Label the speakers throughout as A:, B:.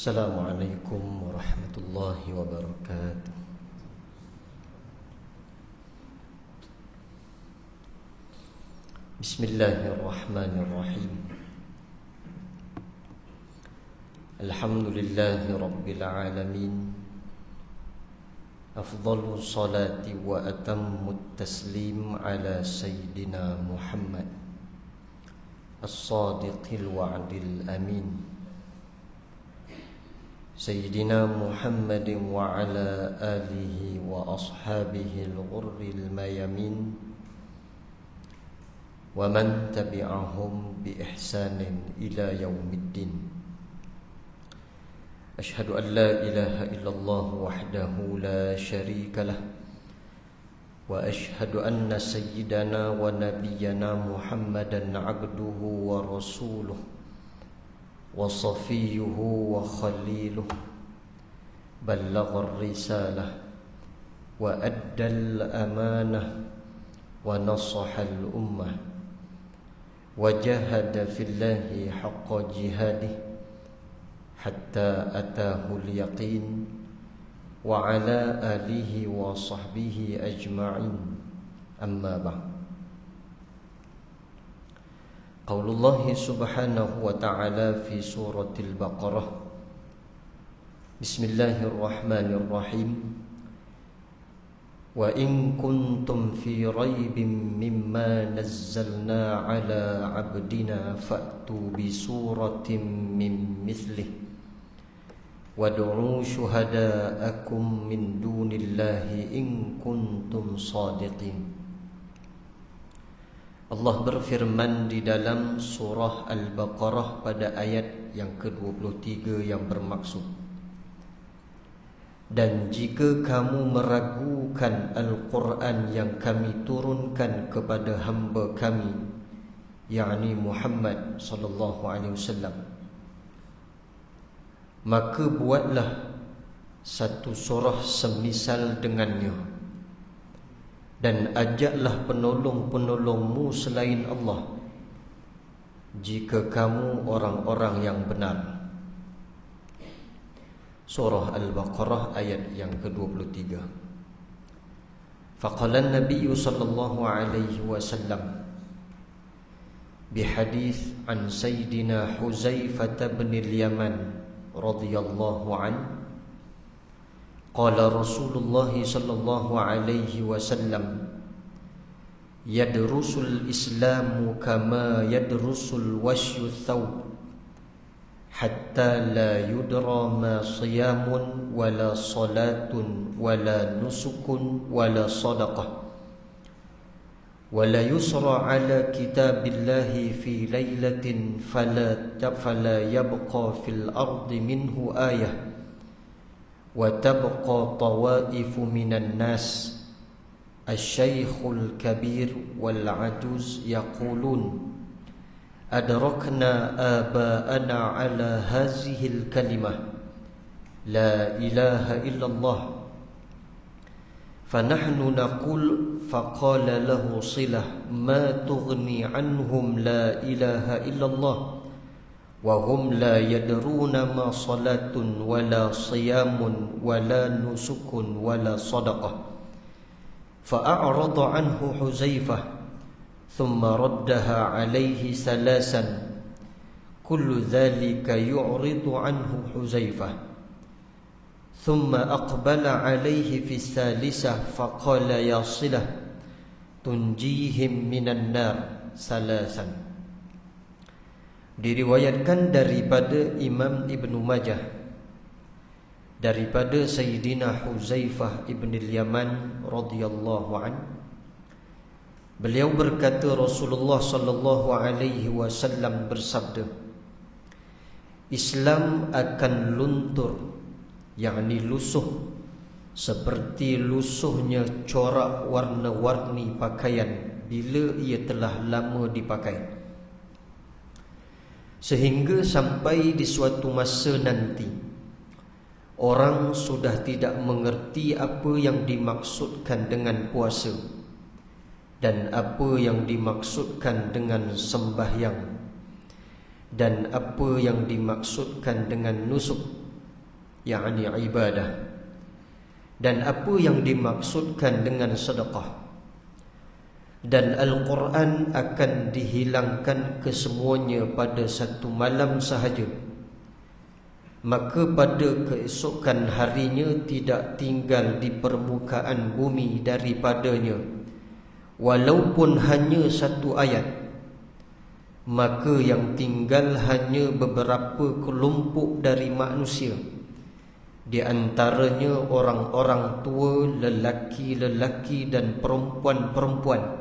A: Assalamualaikum warahmatullahi wabarakatuh. Bismillahirrahmanirrahim. Alhamdulillahi rabbil alamin. Afdalu salati wa atammu taslim ala sayyidina Muhammad as-sadiqil wa'dil amin. Sayyidina Muhammadin wa ala alihi wa ashabihi al-ghurril mayamin wa man tabi'ahum bi ihsanin ila yaumiddin. Ashhadu an la ilaha illallah wahdahu la sharika lah wa ashhadu anna sayyidana wa nabiyyana Muhammadan abduhu wa rasuluh wa safiyuhu wa khaliluh, ballagha ar-risalah wa adda al-amanah wa nasaha al-ummah wa jahada fillahi haqqa jihadih hatta atahu al-yaqin wa ala alihi wa sahbihi ajma'in. Amma ba'd. Qaulullah subhanahu wa ta'ala fi suratil Baqarah. Bismillahirrahmanirrahim. Wa in kuntum fi raibin mimma nazzalna ala abdina fa'tu bi suratin min mithlih wad'u syuhada'akum min dunillahi in kuntum shadiqin. Allah berfirman di dalam surah Al-Baqarah pada ayat yang ke-23 yang bermaksud, dan jika kamu meragukan Al-Quran yang kami turunkan kepada hamba kami, yakni Muhammad sallallahu alaihi wasallam, maka buatlah satu surah semisal dengannya dan ajaklah penolong-penolongmu selain Allah jika kamu orang-orang yang benar. Surah Al-Baqarah ayat yang ke-23. Faqala an-nabiy sallallahu alaihi wasallam bihadits an sayyidina Huzaifah bin al-Yaman radhiyallahu anhu qala Rasulullah sallallahu alaihi wasallam yadrusul islamu kama yadrusul washyu thawb hatta la yudra ma siyamun wala salatun wala nusukun wala sadaqah wala yusra ala kitabillahi fi laylatin fala yabqa fil ardi minhu ayah wa tabqa tawaifu minan nas asy-syaikhul kabir wal ajuz yaqulun adrakna aba'ana ala hazihil kalimah la ilaha illallah fanahnu naqul faqala lahu silah ma tughni anhum la ilaha illallah wa hum la yadruna ma salatun wala siyamun wala nusukun wala sadaqah. Fa'arada anhu Huzaifah thumma raddaha alayhi salasan kullu dhalika yu'ridu anhu Huzaifah thumma aqbala alayhi fi salisah faqala ya silah tunjihim minan nar salasan. Diriwayatkan daripada Imam Ibn Majah daripada Sayyidina Huzaifah ibn al-Yaman radhiyallahu an, beliau berkata Rasulullah sallallahu alaihi wasallam bersabda, Islam akan luntur, yakni lusuh, seperti lusuhnya corak warna-warni pakaian bila ia telah lama dipakai, sehingga sampai di suatu masa nanti orang sudah tidak mengerti apa yang dimaksudkan dengan puasa dan apa yang dimaksudkan dengan sembahyang dan apa yang dimaksudkan dengan nusuk yakni ibadah, dan apa yang dimaksudkan dengan sedekah. Dan Al-Quran akan dihilangkan kesemuanya pada satu malam sahaja, maka pada keesokan harinya tidak tinggal di permukaan bumi daripadanya walaupun hanya satu ayat, maka yang tinggal hanya beberapa kelompok dari manusia, di antaranya orang-orang tua, lelaki-lelaki dan perempuan-perempuan.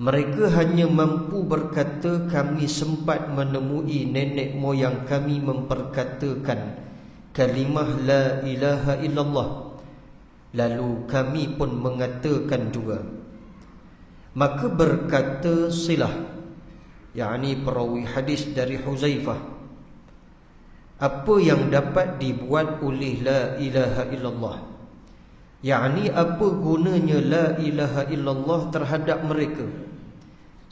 A: Mereka hanya mampu berkata, kami sempat menemui nenek moyang kami memperkatakan kalimah la ilaha illallah, lalu kami pun mengatakan juga. Maka berkata Silah, yakni perawi hadis dari Huzaifah, apa yang dapat dibuat oleh la ilaha illallah, yakni apa gunanya la ilaha illallah terhadap mereka,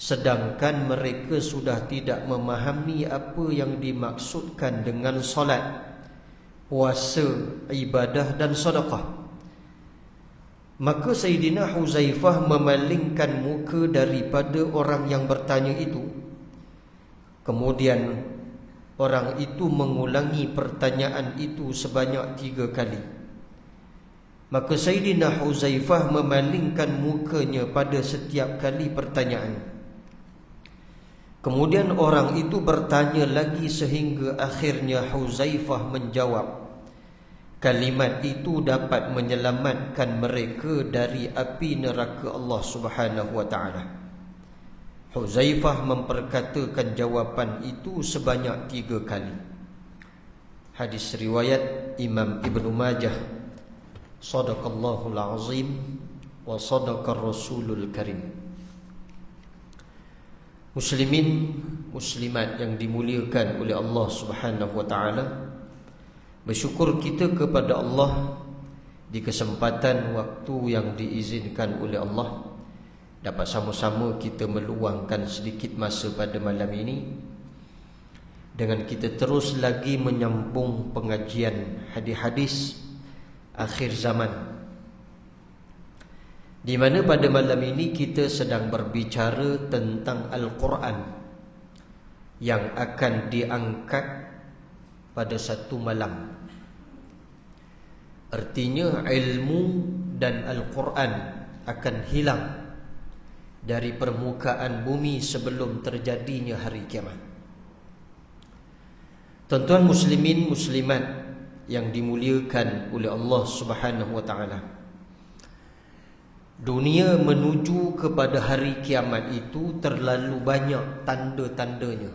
A: sedangkan mereka sudah tidak memahami apa yang dimaksudkan dengan solat, puasa, ibadah dan sedekah. Maka Sayyidina Huzaifah memalingkan muka daripada orang yang bertanya itu. Kemudian orang itu mengulangi pertanyaan itu sebanyak 3 kali. Maka Sayyidina Huzaifah memalingkan mukanya pada setiap kali pertanyaan. Kemudian orang itu bertanya lagi sehingga akhirnya Huzaifah menjawab, kalimat itu dapat menyelamatkan mereka dari api neraka Allah Subhanahu wa ta'ala. Huzaifah memperkatakan jawapan itu sebanyak 3 kali. Hadis riwayat Imam Ibn Majah. Sadaqallahul azim wa sadaqar rasulul karim. Muslimin, muslimat yang dimuliakan oleh Allah Subhanahu wa ta'ala, bersyukur kita kepada Allah di kesempatan waktu yang diizinkan oleh Allah dapat sama-sama kita meluangkan sedikit masa pada malam ini dengan kita terus lagi menyambung pengajian hadis-hadis akhir zaman, di mana pada malam ini kita sedang berbicara tentang Al-Quran yang akan diangkat pada satu malam. Artinya ilmu dan Al-Quran akan hilang dari permukaan bumi sebelum terjadinya hari kiamat. Tuan-tuan muslimin muslimat yang dimuliakan oleh Allah Subhanahu wa ta'ala, dunia menuju kepada hari kiamat itu terlalu banyak tanda-tandanya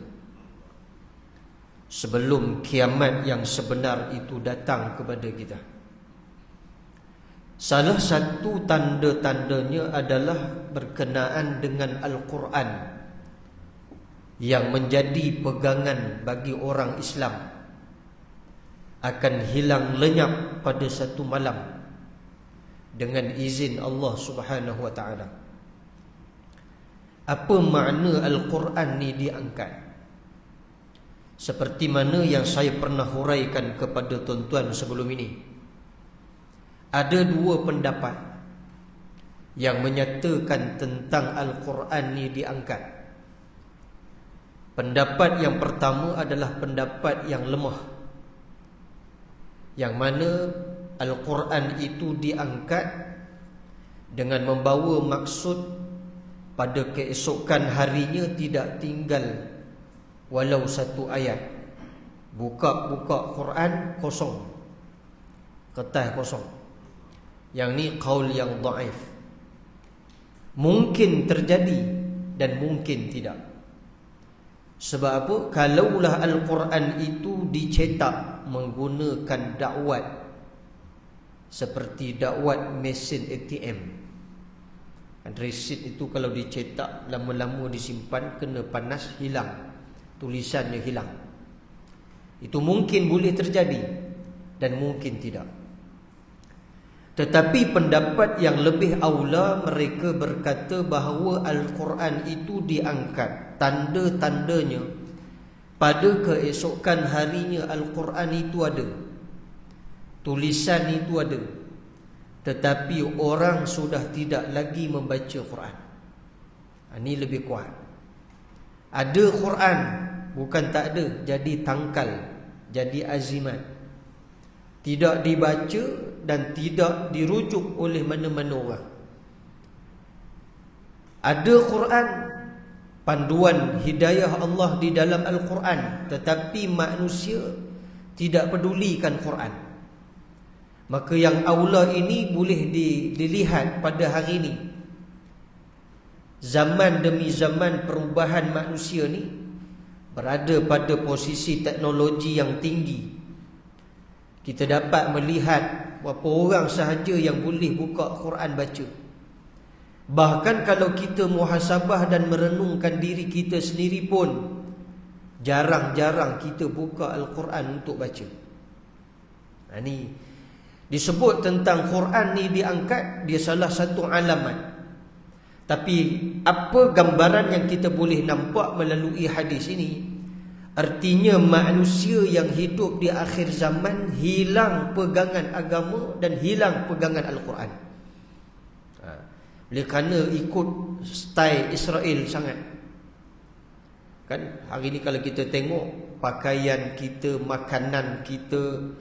A: sebelum kiamat yang sebenar itu datang kepada kita. Salah satu tanda-tandanya adalah berkenaan dengan Al-Quran yang menjadi pegangan bagi orang Islam akan hilang lenyap pada satu malam dengan izin Allah Subhanahu wa ta'ala. Apa makna Al-Quran ni diangkat? Seperti mana yang saya pernah huraikan kepada tuan-tuan sebelum ini, ada 2 pendapat yang menyatakan tentang Al-Quran ni diangkat. Pendapat yang pertama adalah pendapat yang lemah, yang mana Al-Quran itu diangkat dengan membawa maksud pada keesokan harinya tidak tinggal walau satu ayat. Buka Quran kosong, kertas kosong. Yang ni qaul yang dhaif. Mungkin terjadi dan mungkin tidak. Sebab apa? Kalaulah Al-Quran itu dicetak menggunakan dakwat seperti dakwat mesin ATM, resit itu kalau dicetak lama-lama disimpan, kena panas hilang, tulisannya hilang. Itu mungkin boleh terjadi dan mungkin tidak. Tetapi pendapat yang lebih aula, mereka berkata bahawa Al-Quran itu diangkat, tanda-tandanya pada keesokan harinya Al-Quran itu ada. tulisan itu ada, tetapi orang sudah tidak lagi membaca Quran. Ini lebih kuat. Ada Quran, bukan tak ada, jadi tangkal, jadi azimat, tidak dibaca dan tidak dirujuk oleh mana-mana orang. Ada Quran, panduan hidayah Allah di dalam Al-Quran, tetapi manusia tidak pedulikan Quran. Maka yang aula ini boleh dilihat pada hari ini. Zaman demi zaman perubahan manusia ni berada pada posisi teknologi yang tinggi. Kita dapat melihat berapa orang sahaja yang boleh buka Quran baca. Bahkan kalau kita muhasabah dan merenungkan diri kita sendiri pun, jarang-jarang kita buka Al-Quran untuk baca. Ini disebut tentang Quran ni diangkat, dia salah satu alamat. Tapi apa gambaran yang kita boleh nampak melalui hadis ini? Artinya manusia yang hidup di akhir zaman hilang pegangan agama dan hilang pegangan Al-Quran. Oleh kerana ikut style Israel sangat. Kan hari ni kalau kita tengok pakaian kita, makanan kita,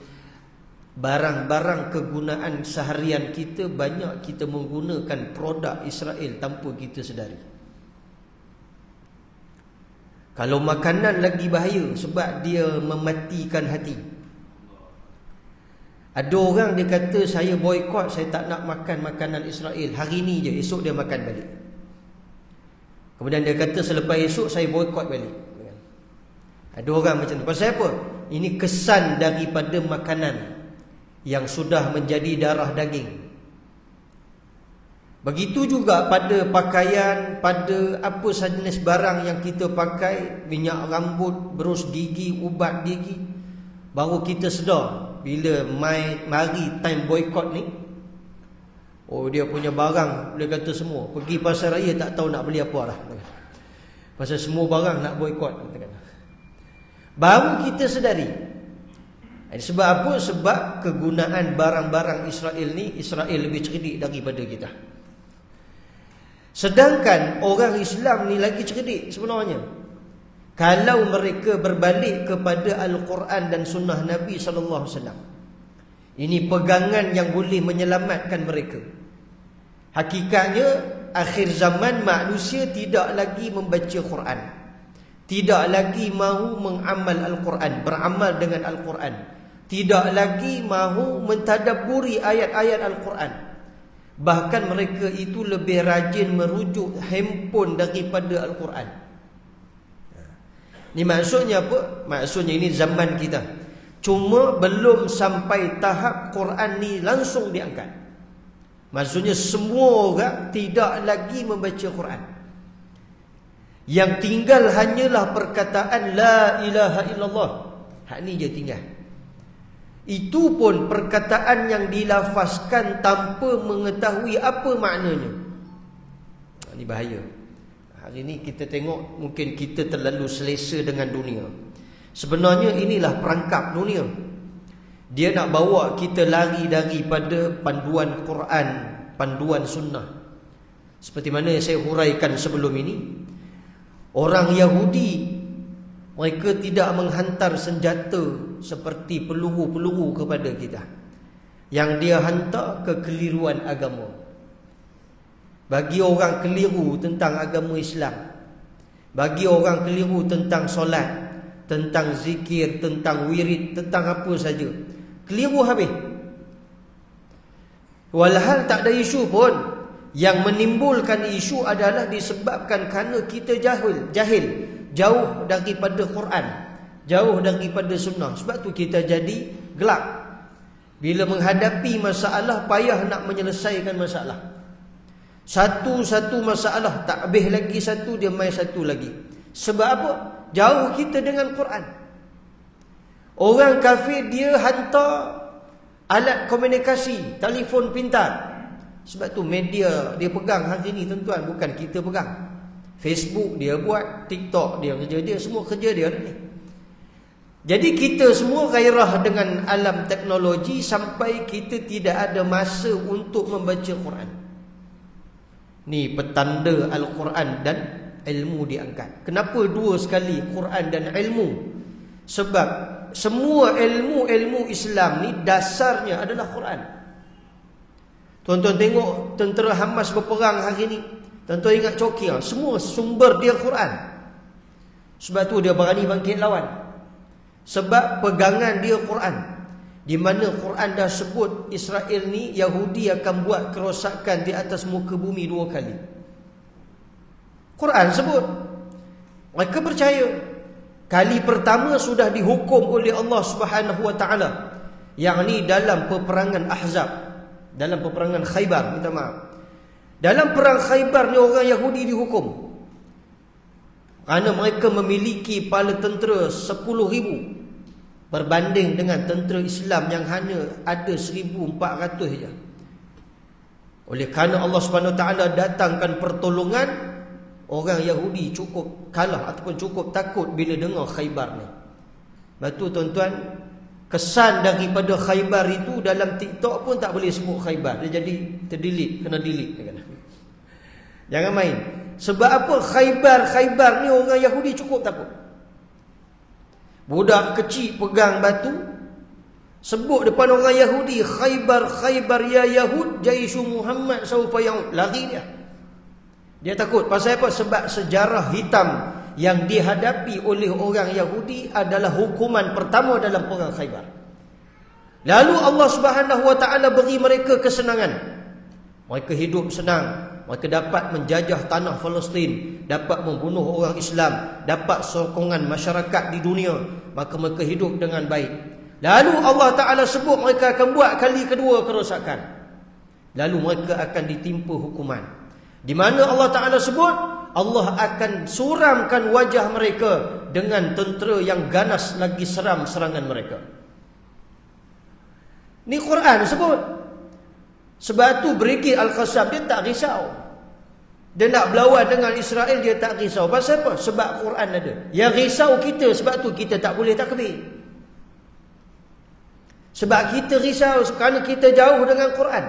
A: barang-barang kegunaan seharian kita, banyak kita menggunakan produk Israel tanpa kita sedari. Kalau makanan lagi bahaya sebab dia mematikan hati. Ada orang dia kata, saya boykot, saya tak nak makan makanan Israel. Hari ni je, esok dia makan balik. Kemudian dia kata selepas esok saya boykot balik. Ada orang macam tu. Pasal apa? Ini kesan daripada makanan yang sudah menjadi darah daging. Begitu juga pada pakaian, pada apa sahaja jenis barang yang kita pakai, minyak rambut, berus gigi, ubat gigi, baru kita sedar bila mari time boykot ni. Oh, dia punya barang boleh kata semua, pergi pasar raya tak tahu nak beli apa lah, pasal semua barang nak boykot. Baru kita sedari. Sebab apa? Sebab kegunaan barang-barang Israel ni, Israel lebih cerdik daripada kita. Sedangkan orang Islam ni lagi cerdik sebenarnya. Kalau mereka berbalik kepada Al-Quran dan Sunnah Nabi SAW. Ini pegangan yang boleh menyelamatkan mereka. Hakikatnya akhir zaman manusia tidak lagi membaca Quran, tidak lagi mahu mengamal Al-Quran, beramal dengan Al-Quran, tidak lagi mahu mentadabburi ayat-ayat Al-Quran. Bahkan mereka itu lebih rajin merujuk handphone daripada Al-Quran. Ini maksudnya apa? Maksudnya ini zaman kita, cuma belum sampai tahap Quran ni langsung diangkat. Maksudnya semua orang tidak lagi membaca Quran. Yang tinggal hanyalah perkataan La ilaha illallah. Hak ni je tinggal. Itu pun perkataan yang dilafazkan tanpa mengetahui apa maknanya. Ini bahaya. Hari ini kita tengok mungkin kita terlalu selesa dengan dunia. Sebenarnya inilah perangkap dunia. Dia nak bawa kita lari daripada panduan Quran, panduan sunnah. Seperti mana yang saya huraikan sebelum ini, orang Yahudi, mereka tidak menghantar senjata seperti peluru-peluru kepada kita. Yang dia hantar kekeliruan agama. Bagi orang keliru tentang agama Islam, bagi orang keliru tentang solat, tentang zikir, tentang wirid, tentang apa saja, keliru habis. Walhal tak ada isu pun. Yang menimbulkan isu adalah disebabkan kerana kita jahil, jauh daripada Quran, jauh daripada sunnah. Sebab tu kita jadi gelap. Bila menghadapi masalah, payah nak menyelesaikan masalah. Satu-satu masalah tak habis lagi satu, dia main satu lagi. Sebab apa? Jauh kita dengan Quran. Orang kafir dia hantar alat komunikasi, telefon pintar. Sebab tu media dia pegang hari ni tuan-tuan, bukan kita pegang. Facebook dia buat, TikTok dia kerja dia, semua kerja dia ni. Jadi kita semua gairah dengan alam teknologi sampai kita tidak ada masa untuk membaca Quran. Ni petanda Al-Quran dan ilmu diangkat. Kenapa dua sekali Quran dan ilmu? Sebab semua ilmu Islam ni dasarnya adalah Quran. Tuan-tuan tengok tentera Hamas berperang hari ni. Tuan-tuan ingat Coki, semua sumber dia Quran. Sebab tu dia berani bangkit lawan. Sebab pegangan dia Quran. Di mana Quran dah sebut Israel ni, Yahudi akan buat kerosakan di atas muka bumi 2 kali. Quran sebut. Mereka percaya. Kali pertama sudah dihukum oleh Allah Subhanahu Wa Taala, yakni dalam peperangan Ahzab, dalam peperangan Khaybar, minta maaf. Dalam perang Khaybar ni orang Yahudi dihukum kerana mereka memiliki pala tentera 10,000 berbanding dengan tentera Islam yang hanya ada 1,400 saja. Oleh kerana Allah Subhanahu Wa Taala datangkan pertolongan, orang Yahudi cukup kalah ataupun cukup takut bila dengar Khaybar ni. Lepas tu tuan-tuan, kesan daripada Khaybar itu dalam TikTok pun tak boleh sebut Khaybar. Dia jadi terdelete, kena delete. Jangan main. Sebab apa? Khaybar ni orang Yahudi cukup takut. Budak kecil pegang batu, sebut depan orang Yahudi, Khaybar ya Yahud, Jaishu Muhammad sawfa yaud. Lari dia. Dia takut. Pasal apa? Sebab sejarah hitam yang dihadapi oleh orang Yahudi adalah hukuman pertama dalam perang Khaybar. Lalu Allah Subhanahu Wa Taala beri mereka kesenangan. Mereka hidup senang. Mereka dapat menjajah tanah Palestin, dapat membunuh orang Islam, dapat sokongan masyarakat di dunia. Maka mereka hidup dengan baik. Lalu Allah Ta'ala sebut mereka akan buat kali kedua kerosakan. Lalu mereka akan ditimpa hukuman. Di mana Allah Ta'ala sebut, Allah akan suramkan wajah mereka dengan tentera yang ganas lagi seram serangan mereka. Ni Quran sebut. Sebab tu Brigid Al-Qassam dia tak risau. Dia nak berlawan dengan Israel, dia tak risau. Pasal apa? Sebab Quran ada. Yang risau kita, sebab tu kita tak boleh takbir. Sebab kita risau kerana kita jauh dengan Quran.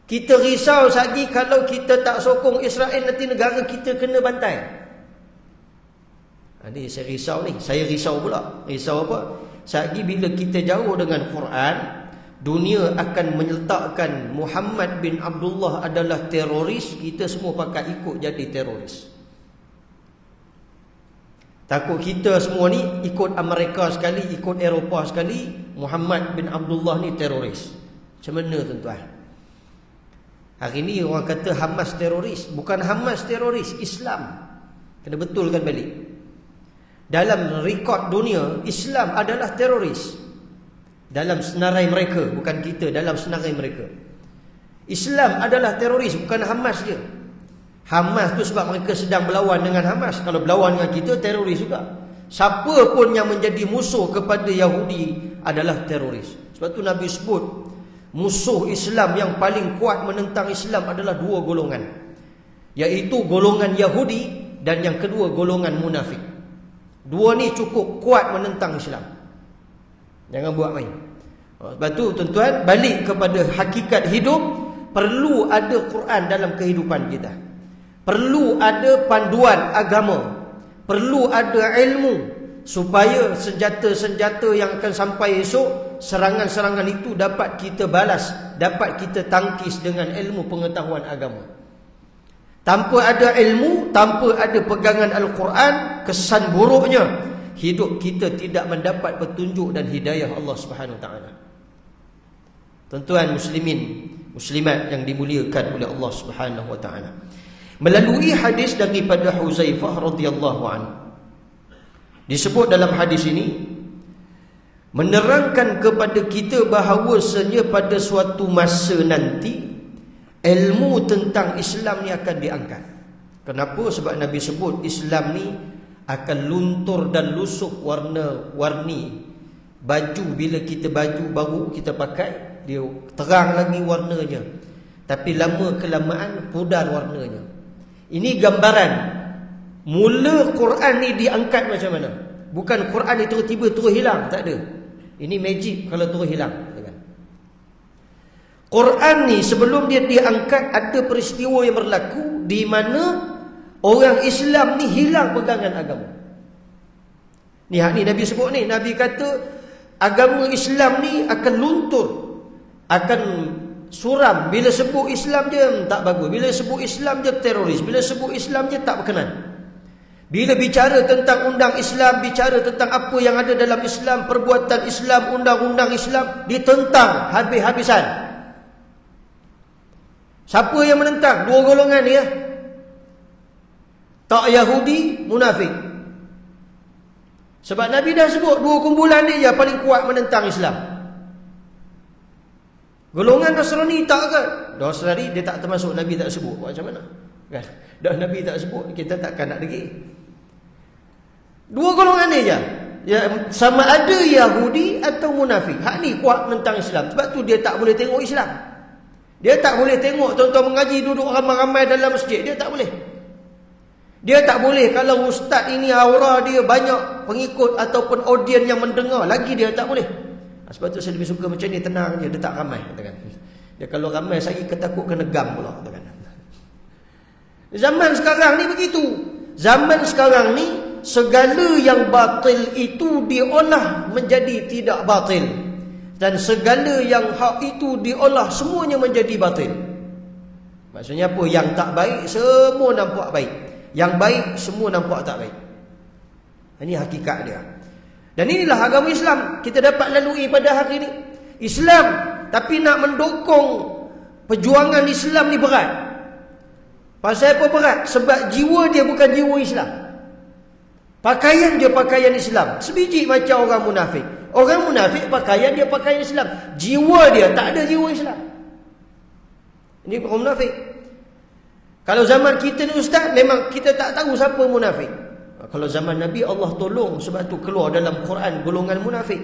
A: Kita risau lagi kalau kita tak sokong Israel, nanti negara kita kena bantai. Ini saya risau ni. Saya risau pula. Risau apa? Lagi bila kita jauh dengan Quran, dunia akan menyeletakkan Muhammad bin Abdullah adalah teroris, kita semua pakai ikut jadi teroris. Takut kita semua ni ikut Amerika sekali, ikut Eropah sekali, Muhammad bin Abdullah ni teroris. Macam mana tuan-tuan? Hari ni orang kata Hamas teroris. Bukan Hamas teroris, Islam. Kena betulkan balik. Dalam rekod dunia, Islam adalah teroris. Dalam senarai mereka, bukan kita, dalam senarai mereka. Islam adalah teroris, bukan Hamas je. Hamas tu sebab mereka sedang berlawan dengan Hamas. Kalau berlawan dengan kita, teroris juga. Siapa pun yang menjadi musuh kepada Yahudi adalah teroris. Sebab tu Nabi sebut, musuh Islam yang paling kuat menentang Islam adalah 2 golongan, iaitu golongan Yahudi dan yang kedua golongan munafik. 2 ni cukup kuat menentang Islam. Jangan buat main. Sebab tu tuan-tuan, balik kepada hakikat hidup, perlu ada Quran dalam kehidupan kita. Perlu ada panduan agama. Perlu ada ilmu supaya senjata-senjata yang akan sampai esok, serangan-serangan itu dapat kita balas, dapat kita tangkis dengan ilmu pengetahuan agama. Tanpa ada ilmu, tanpa ada pegangan Al-Quran, kesan buruknya hidup kita tidak mendapat petunjuk dan hidayah Allah Subhanahu Wa Taala. Tuan-tuan muslimin, muslimat yang dimuliakan oleh Allah Subhanahu Wa Taala. Melalui hadis daripada Huzaifah radhiyallahu anhu, disebut dalam hadis ini menerangkan kepada kita bahawasanya pada suatu masa nanti ilmu tentang Islam ni akan diangkat. Kenapa? Sebab Nabi sebut Islam ni akan luntur dan lusuh warna-warni baju. Bila kita baju baru kita pakai, dia terang lagi warnanya, tapi lama kelamaan pudar warnanya. Ini gambaran mula Quran ni diangkat macam mana. Bukan Quran ni tiba-tiba terus hilang, tak ada. Ini magic kalau terus hilang. Quran ni sebelum dia diangkat ada peristiwa yang berlaku di mana orang Islam ni hilang pegangan agama. Ni hak ni Nabi sebut ni. Nabi kata agama Islam ni akan luntur, akan suram. Bila sebut Islam dia tak bagus, bila sebut Islam dia teroris, bila sebut Islam dia tak berkenan. Bila bicara tentang undang Islam, bicara tentang apa yang ada dalam Islam, perbuatan Islam, undang-undang Islam, ditentang habis-habisan. Siapa yang menentang? Dua golongan ni ya. Tak Yahudi, munafik. Sebab Nabi dah sebut dua kumpulan ni je paling kuat menentang Islam. Golongan Nasrani tak ke? Nasrani dia tak termasuk, Nabi tak sebut. Macam mana? Kan? Dah Nabi tak sebut, kita takkan nak degil. Dua golongan ni je. Ya, sama ada Yahudi atau munafik. Hak ni kuat menentang Islam. Sebab tu dia tak boleh tengok Islam. Dia tak boleh tengok tuan-tuan mengaji duduk ramai-ramai dalam masjid. Dia tak boleh. Dia tak boleh kalau ustaz ini aura dia banyak pengikut ataupun audien yang mendengar. Lagi dia tak boleh. Sebab tu saya lebih suka macam ni, tenang je, dia tak ramai. Katakan. Dia kalau ramai saya ketakut kena gam pula. Katakan. Zaman sekarang ni begitu. Zaman sekarang ni segala yang batil itu diolah menjadi tidak batil. Dan segala yang hak itu diolah semuanya menjadi batil. Maksudnya apa? Yang tak baik semua nampak baik. Yang baik semua nampak tak baik. Ini hakikat dia. Dan inilah agama Islam kita dapat lalui pada hari ini. Islam, tapi nak mendukung perjuangan Islam ni berat. Pasal apa berat? Sebab jiwa dia bukan jiwa Islam. Pakaian dia pakaian Islam. Sebiji macam orang munafik. Orang munafik pakaian dia pakaian Islam. Jiwa dia tak ada jiwa Islam. Ini orang munafik. Kalau zaman kita ni ustaz, memang kita tak tahu siapa munafik. Kalau zaman Nabi, Allah tolong, sebab tu keluar dalam Quran golongan munafik.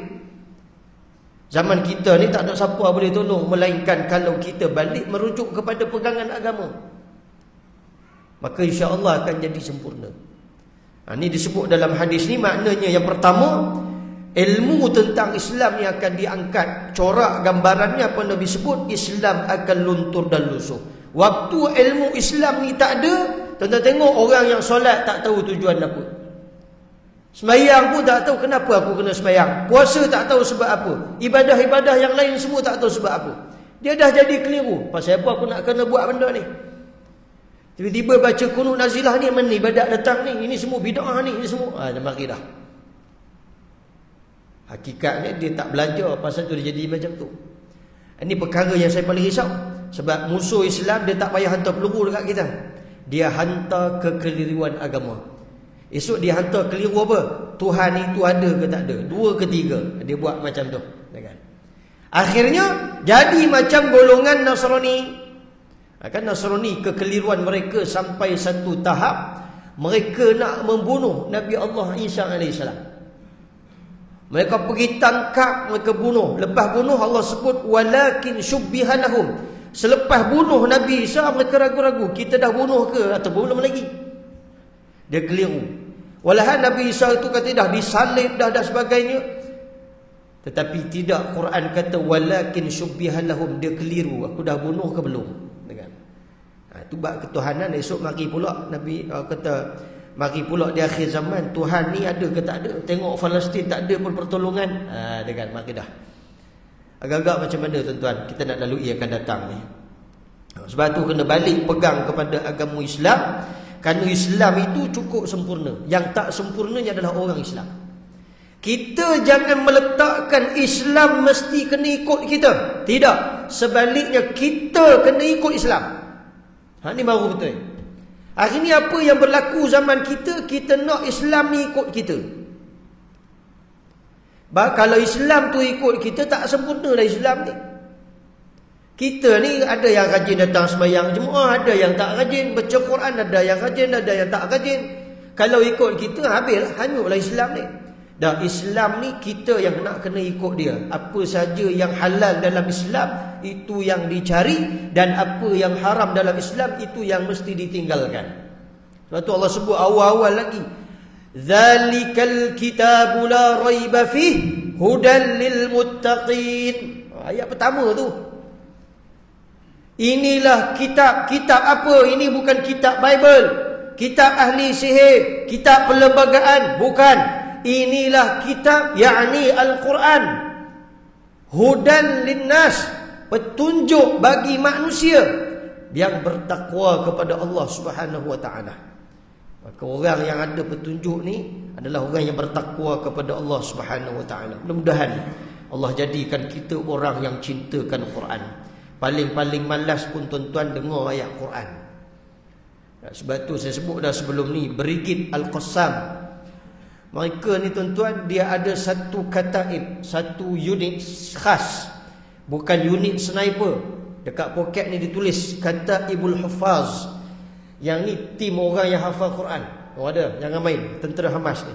A: Zaman kita ni tak ada siapa boleh tolong, melainkan kalau kita balik merujuk kepada pegangan agama. Maka insya-Allah akan jadi sempurna. Ini disebut dalam hadis ni, maknanya yang pertama, ilmu tentang Islam ni akan diangkat. Corak gambarannya apa Nabi sebut, Islam akan luntur dan lusuh. Waktu ilmu Islam ni tak ada, tuan-tuan tengok orang yang solat tak tahu tujuan apa. Sembahyang pun tak tahu kenapa aku kena sembahyang. Puasa tak tahu sebab apa. Ibadah-ibadah yang lain semua tak tahu sebab apa. Dia dah jadi keliru. Pasal apa aku nak kena buat benda ni? Tiba-tiba baca kunut nazilah ni, mana ibadat datang ni, ini semua bid'ah ni, ini semua mari dah. Hakikatnya dia tak belajar, pasal tu dia jadi macam tu. Ini perkara yang saya paling risau. Sebab musuh Islam dia tak payah hantar peluru dekat kita. Dia hantar kekeliruan agama. Esok dia hantar keliru apa? Tuhan itu ada ke tak ada? Dua ke tiga. Dia buat macam tu. Akhirnya jadi macam golongan Nasrani. Kan Nasrani kekeliruan mereka sampai satu tahap mereka nak membunuh Nabi Allah Isa AS. Mereka pergi tangkap, mereka bunuh. Lepas bunuh Allah sebut walakin syubbiha lahum. Selepas bunuh Nabi Isa mereka ragu-ragu, kita dah bunuh ke atau belum lagi. Dia keliru. Walahan Nabi Isa itu kata dah disalib dah sebagainya. Tetapi tidak, Quran kata walakin syubbiha lahum, dia keliru. Aku dah bunuh ke belum? Itu bab ketuhanan. Esok mari pula Nabi kata mari pula di akhir zaman Tuhan ni ada ke tak ada. Tengok Palestin tak ada pun pertolongan. Dengan mari dah. Agak-agak macam mana tuan-tuan kita nak lalui akan datang ni. Sebab tu kena balik pegang kepada agama Islam. Kerana Islam itu cukup sempurna. Yang tak sempurnanya adalah orang Islam. Kita jangan meletakkan Islam mesti kena ikut kita. Tidak. Sebaliknya kita kena ikut Islam. Ini baru betul. Hari ni apa yang berlaku zaman kita, kita nak Islam ni ikut kita. Kalau Islam tu ikut kita, tak sempurna lah Islam ni. Kita ni ada yang rajin datang sembahyang Jumaat, ada yang tak rajin baca Quran, ada yang rajin, ada yang tak rajin. Kalau ikut kita, habislah, hanyutlah Islam ni. Dan Islam ni kita yang nak kena ikut dia. Apa saja yang halal dalam Islam, itu yang dicari. Dan apa yang haram dalam Islam, itu yang mesti ditinggalkan. Sebab tu Allah sebut awal-awal lagi, Dzalikal kitabu la raiba fih hudan lil muttaqin. Ayat pertama tu. Inilah kitab. Kitab apa? Ini bukan kitab Bible, kitab ahli sihir, kitab perlembagaan. Bukan. Inilah kitab, yakni Al-Quran. Hudan linnas, petunjuk bagi manusia yang bertakwa kepada Allah Subhanahu wa taala. Maka orang yang ada petunjuk ni adalah orang yang bertakwa kepada Allah Subhanahu wa taala. Mudah-mudahan Allah jadikan kita orang yang cintakan Quran. Paling-paling malas pun tuan-tuan dengar ayat Quran. Sebab tu saya sebut dah sebelum ni, Brigid Al-Qassam. Mereka ni tuan-tuan, dia ada satu kataib, satu unit khas. Bukan unit sniper. Dekat poket ni ditulis Kataibul Hufaz. Yang ni tim orang yang hafal Quran. Oh ada, jangan main, tentera Hamas ni.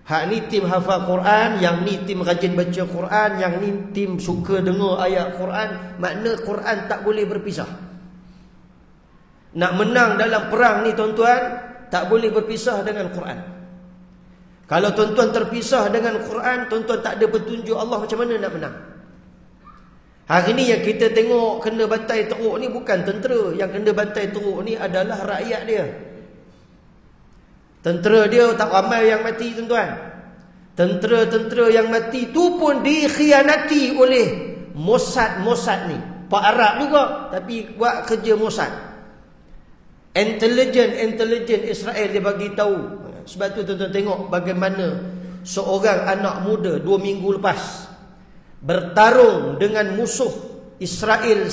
A: Hak ni tim hafal Quran, yang ni tim rajin baca Quran, yang ni tim suka dengar ayat Quran. Makna Quran tak boleh berpisah. Nak menang dalam perang ni tuan-tuan, tak boleh berpisah dengan Quran. Kalau tuan-tuan terpisah dengan Quran, tuan-tuan tak ada petunjuk Allah, macam mana nak menang? Hari ni yang kita tengok kena bantai teruk ni bukan tentera. Yang kena bantai teruk ni adalah rakyat dia. Tentera dia tak ramai yang mati tuan-tuan. Tentera-tentera yang mati tu pun dikhianati oleh Mossad ni. Pak Arab juga, tapi buat kerja Mossad. Intelijen Israel dia bagi tahu. Sebab tu tuan-tuan tengok bagaimana seorang anak muda 2 minggu lepas bertarung dengan musuh Israel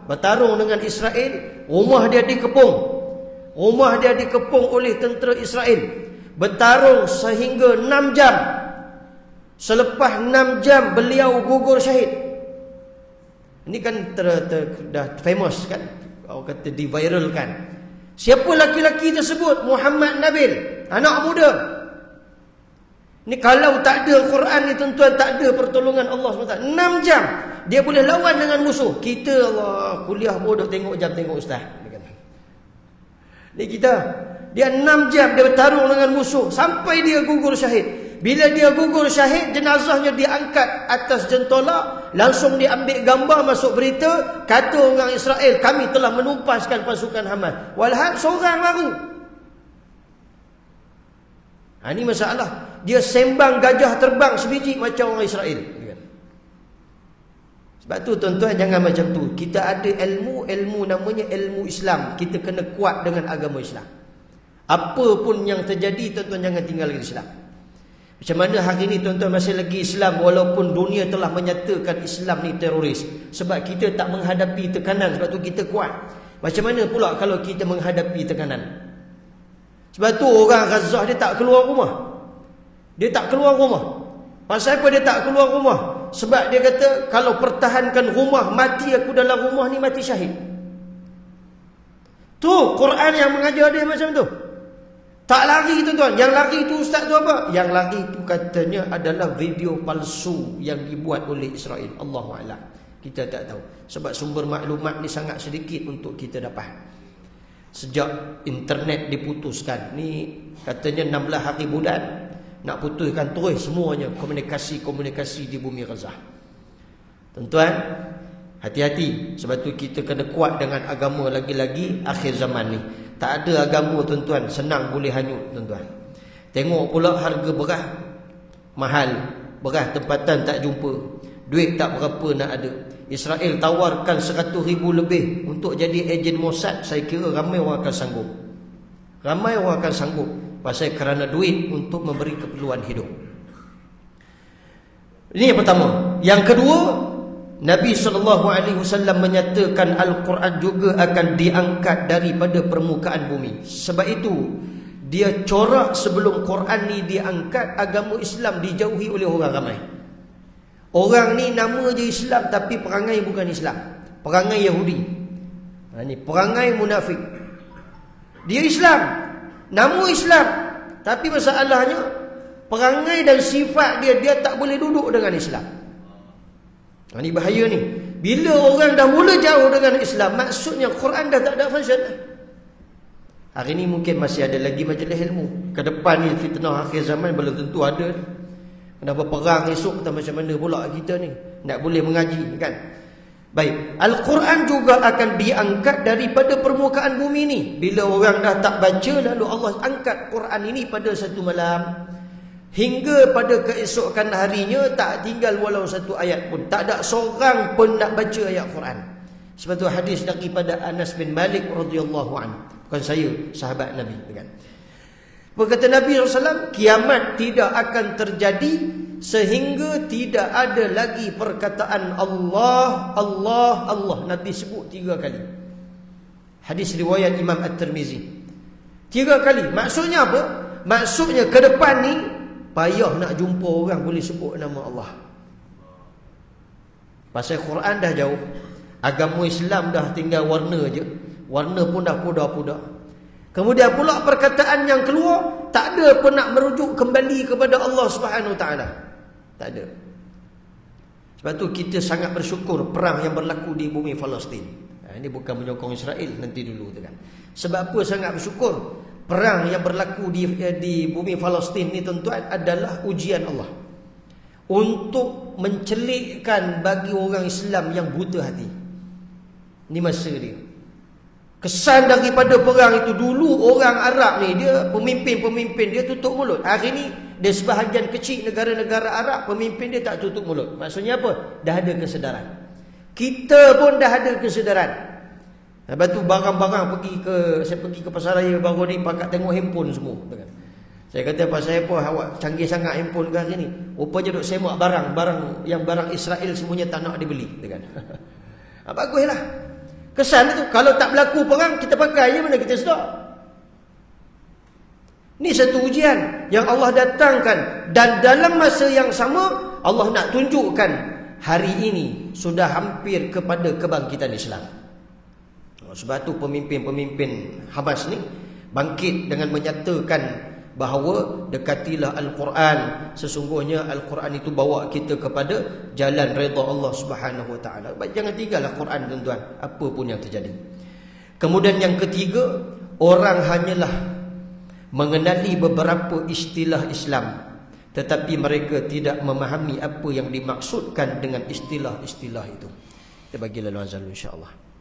A: bertarung dengan Israel, rumah dia dikepung. Rumah dia dikepung oleh tentera Israel. Bertarung sehingga 6 jam. Selepas 6 jam beliau gugur syahid. Ini kan dah famous kan, orang kata diviralkan. Siapa laki-laki tersebut? Muhammad Nabil, anak muda. Ni kalau tak ada Quran ni tuan-tuan, tak ada pertolongan Allah SWT. 6 jam dia boleh lawan dengan musuh. Kita Allah kuliah bodoh tengok jam, tengok ustaz. Ni kita, dia 6 jam dia bertarung dengan musuh sampai dia gugur syahid. Bila dia gugur syahid, jenazahnya diangkat atas jentola, langsung diambil gambar masuk berita, kata orang Israel, kami telah menumpaskan pasukan Hamas. Walhal seorang baru. Ini masalah. Dia sembang gajah terbang sebiji macam orang Israel. Sebab tu tuan-tuan jangan macam tu. Kita ada ilmu namanya ilmu Islam. Kita kena kuat dengan agama Islam. Apa pun yang terjadi, tuan-tuan jangan tinggalkan Islam. Macam mana hari ni tuan-tuan masih lagi Islam walaupun dunia telah menyatakan Islam ni teroris. Sebab kita tak menghadapi tekanan, sebab tu kita kuat. Macam mana pula kalau kita menghadapi tekanan? Sebab tu orang Gaza dia tak keluar rumah. Dia tak keluar rumah. Pasal apa dia tak keluar rumah? Sebab dia kata, kalau pertahankan rumah, mati aku dalam rumah ni, mati syahid. Tu Quran yang mengajar dia macam tu. Tak lari tuan-tuan. Yang lari tu ustaz tu apa? Yang lari tu katanya adalah video palsu yang dibuat oleh Israel. Allahuakbar. Kita tak tahu. Sebab sumber maklumat ni sangat sedikit untuk kita dapat. Sejak internet diputuskan, ni katanya 16 hari bulan nak putuskan terus semuanya komunikasi di bumi Gaza. Tuan-tuan, hati-hati. Sebab tu kita kena kuat dengan agama lagi-lagi akhir zaman ni. Tak ada agama tuan-tuan senang boleh hanyut tuan-tuan. Tengok pula harga beras mahal. Beras tempatan tak jumpa. Duit tak berapa nak ada. Israel tawarkan 100,000 lebih untuk jadi ejen Mossad. Saya kira ramai orang akan sanggup. Ramai orang akan sanggup. Pasal kerana duit untuk memberi keperluan hidup. Ini yang pertama. Yang kedua, Nabi SAW menyatakan Al-Quran juga akan diangkat daripada permukaan bumi. Sebab itu dia corak sebelum Quran ni diangkat, agama Islam dijauhi oleh orang ramai. Orang ni nama je Islam tapi perangai bukan Islam. Perangai Yahudi. Ini perangai munafik. Dia Islam, nama Islam, tapi masalahnya perangai dan sifat dia tak boleh duduk dengan Islam. Ini bahaya ni. Bila orang dah mula jauh dengan Islam, maksudnya Quran dah tak ada function. Hari ni mungkin masih ada lagi majlis ilmu. Ke depan ni fitnah akhir zaman belum tentu ada. Kenapa perang esok atau macam mana pula kita ni nak boleh mengaji kan? Baik, Al-Quran juga akan diangkat daripada permukaan bumi ni. Bila orang dah tak baca, lalu Allah angkat Quran ini pada satu malam, hingga pada keesokan harinya tak tinggal walau satu ayat pun. Tak ada seorang pun nak baca ayat Quran. Sebab tu hadis daripada Anas bin Malik radhiyallahu anhu. Bukan saya, sahabat Nabi kan. Berkata Nabi SAW, kiamat tidak akan terjadi sehingga tidak ada lagi perkataan Allah, Allah, Allah. Nabi sebut 3 kali. Hadis riwayat Imam At-Tirmizi. 3 kali. Maksudnya apa? Maksudnya ke depan ni payah nak jumpa orang boleh sebut nama Allah. Pasal Quran dah jauh. Agama Islam dah tinggal warna je. Warna pun dah pudar-pudar. Kemudian pula perkataan yang keluar tak ada pun nak merujuk kembali kepada Allah Subhanahu Taala. Tak ada. Sebab tu kita sangat bersyukur perang yang berlaku di bumi Palestin. Ini bukan menyokong Israel nanti dulu tu kan. Sebab apa sangat bersyukur? Perang yang berlaku di bumi Palestin ni tuan-tuan adalah ujian Allah untuk mencelikkan bagi orang Islam yang buta hati. Ini masa dia. Kesan daripada perang itu, dulu orang Arab ni dia pemimpin-pemimpin dia tutup mulut. Hari ni dia sebahagian kecil negara-negara Arab pemimpin dia tak tutup mulut. Maksudnya apa? Dah ada kesedaran. Kita pun dah ada kesedaran. Lepas tu barang-barang saya pergi ke pasar raya baru ni pakat tengok handphone semua. Saya kata pasal apa awak canggih sangat handphone ke hari ni? Rupanya duk semak barang yang barang Israel semuanya tak nak dibeli kan. Baguslah. Kesan itu, kalau tak berlaku perang, kita pakai je mana kita sedar. Ini satu ujian yang Allah datangkan. Dan dalam masa yang sama, Allah nak tunjukkan hari ini sudah hampir kepada kebangkitan Islam. Sebab tu pemimpin-pemimpin Hamas ni bangkit dengan menyatakan bahawa dekatilah Al-Quran. Sesungguhnya Al-Quran itu bawa kita kepada jalan redha Allah Subhanahu Wa Taala. Jangan tinggallah Quran tuan-tuan, apa pun yang terjadi. Kemudian yang ketiga, orang hanyalah mengenali beberapa istilah Islam, tetapi mereka tidak memahami apa yang dimaksudkan dengan istilah-istilah itu. Kita bagi lalu azal insya-Allah.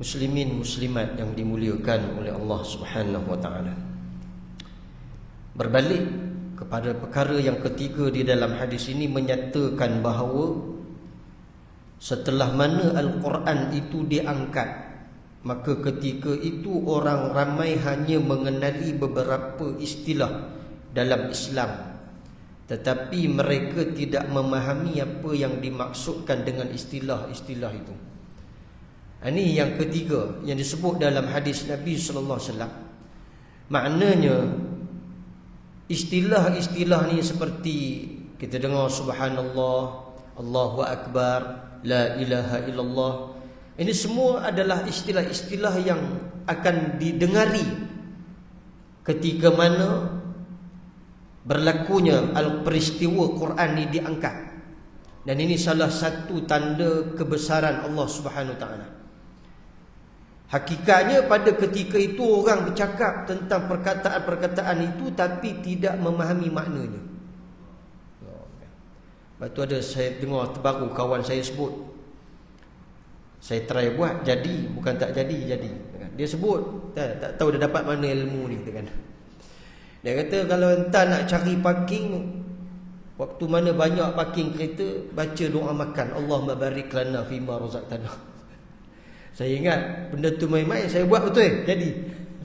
A: muslimin muslimat yang dimuliakan oleh Allah Subhanahu wa taala. Berbalik kepada perkara yang ketiga di dalam hadis ini, menyatakan bahawa setelah mana Al-Quran itu diangkat, maka ketika itu orang ramai hanya mengenali beberapa istilah dalam Islam, tetapi mereka tidak memahami apa yang dimaksudkan dengan istilah-istilah itu. Ini yang ketiga yang disebut dalam hadis Nabi sallallahu alaihi wasallam. Maknanya istilah-istilah ni seperti kita dengar subhanallah, Allahu akbar, la ilaha illallah. Ini semua adalah istilah-istilah yang akan didengari ketika mana berlakunya peristiwa Quran ni diangkat. Dan ini salah satu tanda kebesaran Allah Subhanahu taala. Hakikatnya pada ketika itu orang bercakap tentang perkataan-perkataan itu tapi tidak memahami maknanya. Lepas tu ada saya dengar terbaru kawan saya sebut, saya try buat jadi, bukan tak jadi. Dia sebut tak tahu dia dapat mana ilmu ni kan. Dia kata kalau entah nak cari parking, waktu mana banyak parking kereta, baca doa makan, Allahumma barik lana fima razaqtana. Saya ingat benda tu main-main, saya buat betul jadi.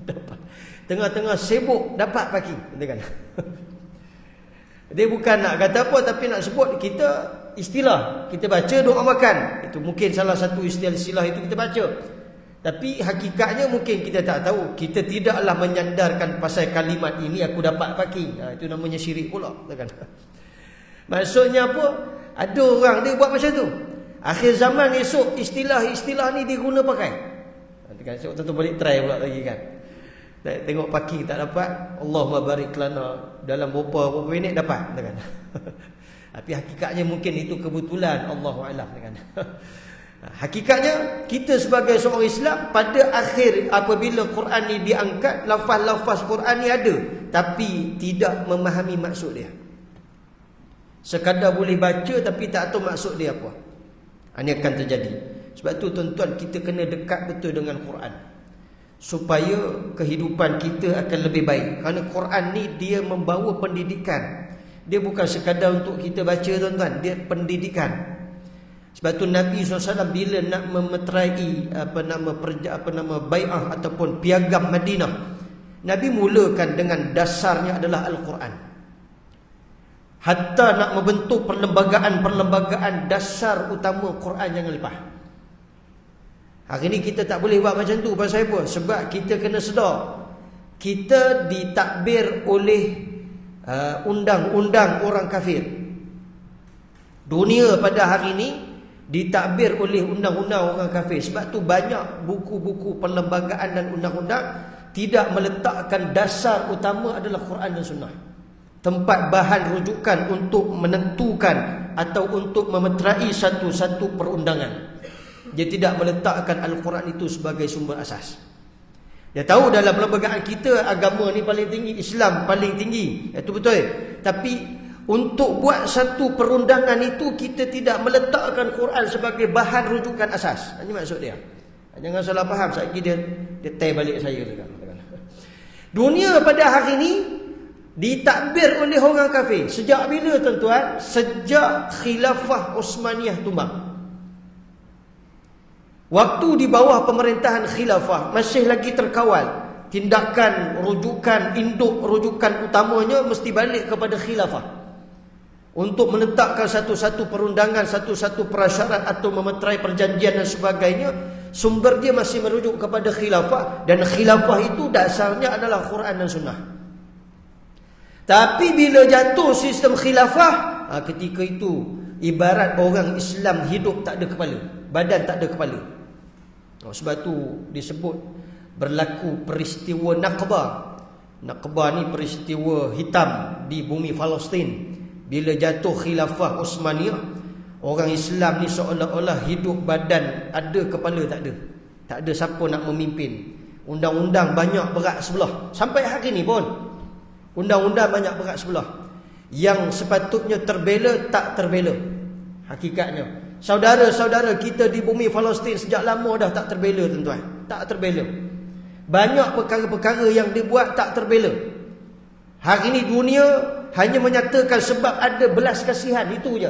A: Dapat. Tengah-tengah sibuk dapat parking, kan. Dia bukan nak kata apa, tapi nak sebut kita istilah. Kita baca doa makan, itu mungkin salah satu istilah itu kita baca. Tapi hakikatnya mungkin kita tak tahu. Kita tidaklah menyandarkan pasal kalimat ini aku dapat parking. Itu namanya syirik pula, kan. Maksudnya apa? Ada orang dia buat macam tu. Akhir zaman esok istilah-istilah ni dia guna pakai. Esok tentu balik try pula lagi kan. Tengok parking tak dapat, Allahumma barik lana, dalam berapa minit dapat, kan. Tapi hakikatnya mungkin itu kebetulan, Allahu a'lam, kan. Hakikatnya kita sebagai seorang Islam pada akhir apabila Quran ni diangkat, lafaz-lafaz Quran ni ada tapi tidak memahami maksud dia. Sekadar boleh baca tapi tak tahu maksud dia apa. Ini akan terjadi. Sebab tu tuan-tuan, kita kena dekat betul dengan Quran supaya kehidupan kita akan lebih baik. Kerana Quran ni dia membawa pendidikan. Dia bukan sekadar untuk kita baca, tuan-tuan, dia pendidikan. Sebab tu Nabi SAW bila nak memeterai bai'ah ataupun piagam Madinah, Nabi mulakan dengan dasarnya adalah Al-Quran. Hatta nak membentuk perlembagaan dasar utama Quran jangan lepas. Hari ni kita tak boleh buat macam tu. Pasal apa? Sebab kita kena sedar, kita ditakbir oleh undang-undang orang kafir. Dunia pada hari ni ditakbir oleh undang-undang orang kafir. Sebab tu banyak buku-buku perlembagaan dan undang-undang tidak meletakkan dasar utama adalah Quran dan Sunnah, tempat bahan rujukan untuk menentukan atau untuk memeterai satu-satu perundangan. Dia tidak meletakkan Al-Quran itu sebagai sumber asas. Dia tahu dalam perlembagaan kita agama ni paling tinggi, Islam paling tinggi, itu betul. Tapi untuk buat satu perundangan itu kita tidak meletakkan Quran sebagai bahan rujukan asas. Ini maksud dia. Jangan salah faham, sekejap dia tay balik saya. Dunia pada hari ini ditakbir oleh orang kafir. Sejak bila, tuan-tuan? Sejak khilafah Uthmaniyah tumbang. Waktu di bawah pemerintahan khilafah masih lagi terkawal. Tindakan rujukan, induk rujukan utamanya mesti balik kepada khilafah untuk menetapkan satu-satu perundangan, satu-satu prasyarat atau memeterai perjanjian dan sebagainya. Sumber dia masih merujuk kepada khilafah, dan khilafah itu dasarnya adalah Quran dan Sunnah. Tapi bila jatuh sistem khilafah, ketika itu ibarat orang Islam hidup tak ada kepala, badan tak ada kepala. Sebab tu disebut berlaku peristiwa Naqbah. Naqbah ni peristiwa hitam di bumi Palestin. Bila jatuh khilafah Uthmaniyah, orang Islam ni seolah-olah hidup badan ada kepala tak ada. Tak ada siapa nak memimpin. Undang-undang banyak berat sebelah. Sampai hari ni pun undang-undang banyak berat sebelah. Yang sepatutnya terbela tak terbela. Hakikatnya Saudara-saudara kita di bumi Palestin sejak lama dah tak terbela, tuan-tuan. Tak terbela. Banyak perkara-perkara yang dibuat tak terbela. Hari ini dunia hanya menyatakan sebab ada belas kasihan, itu je.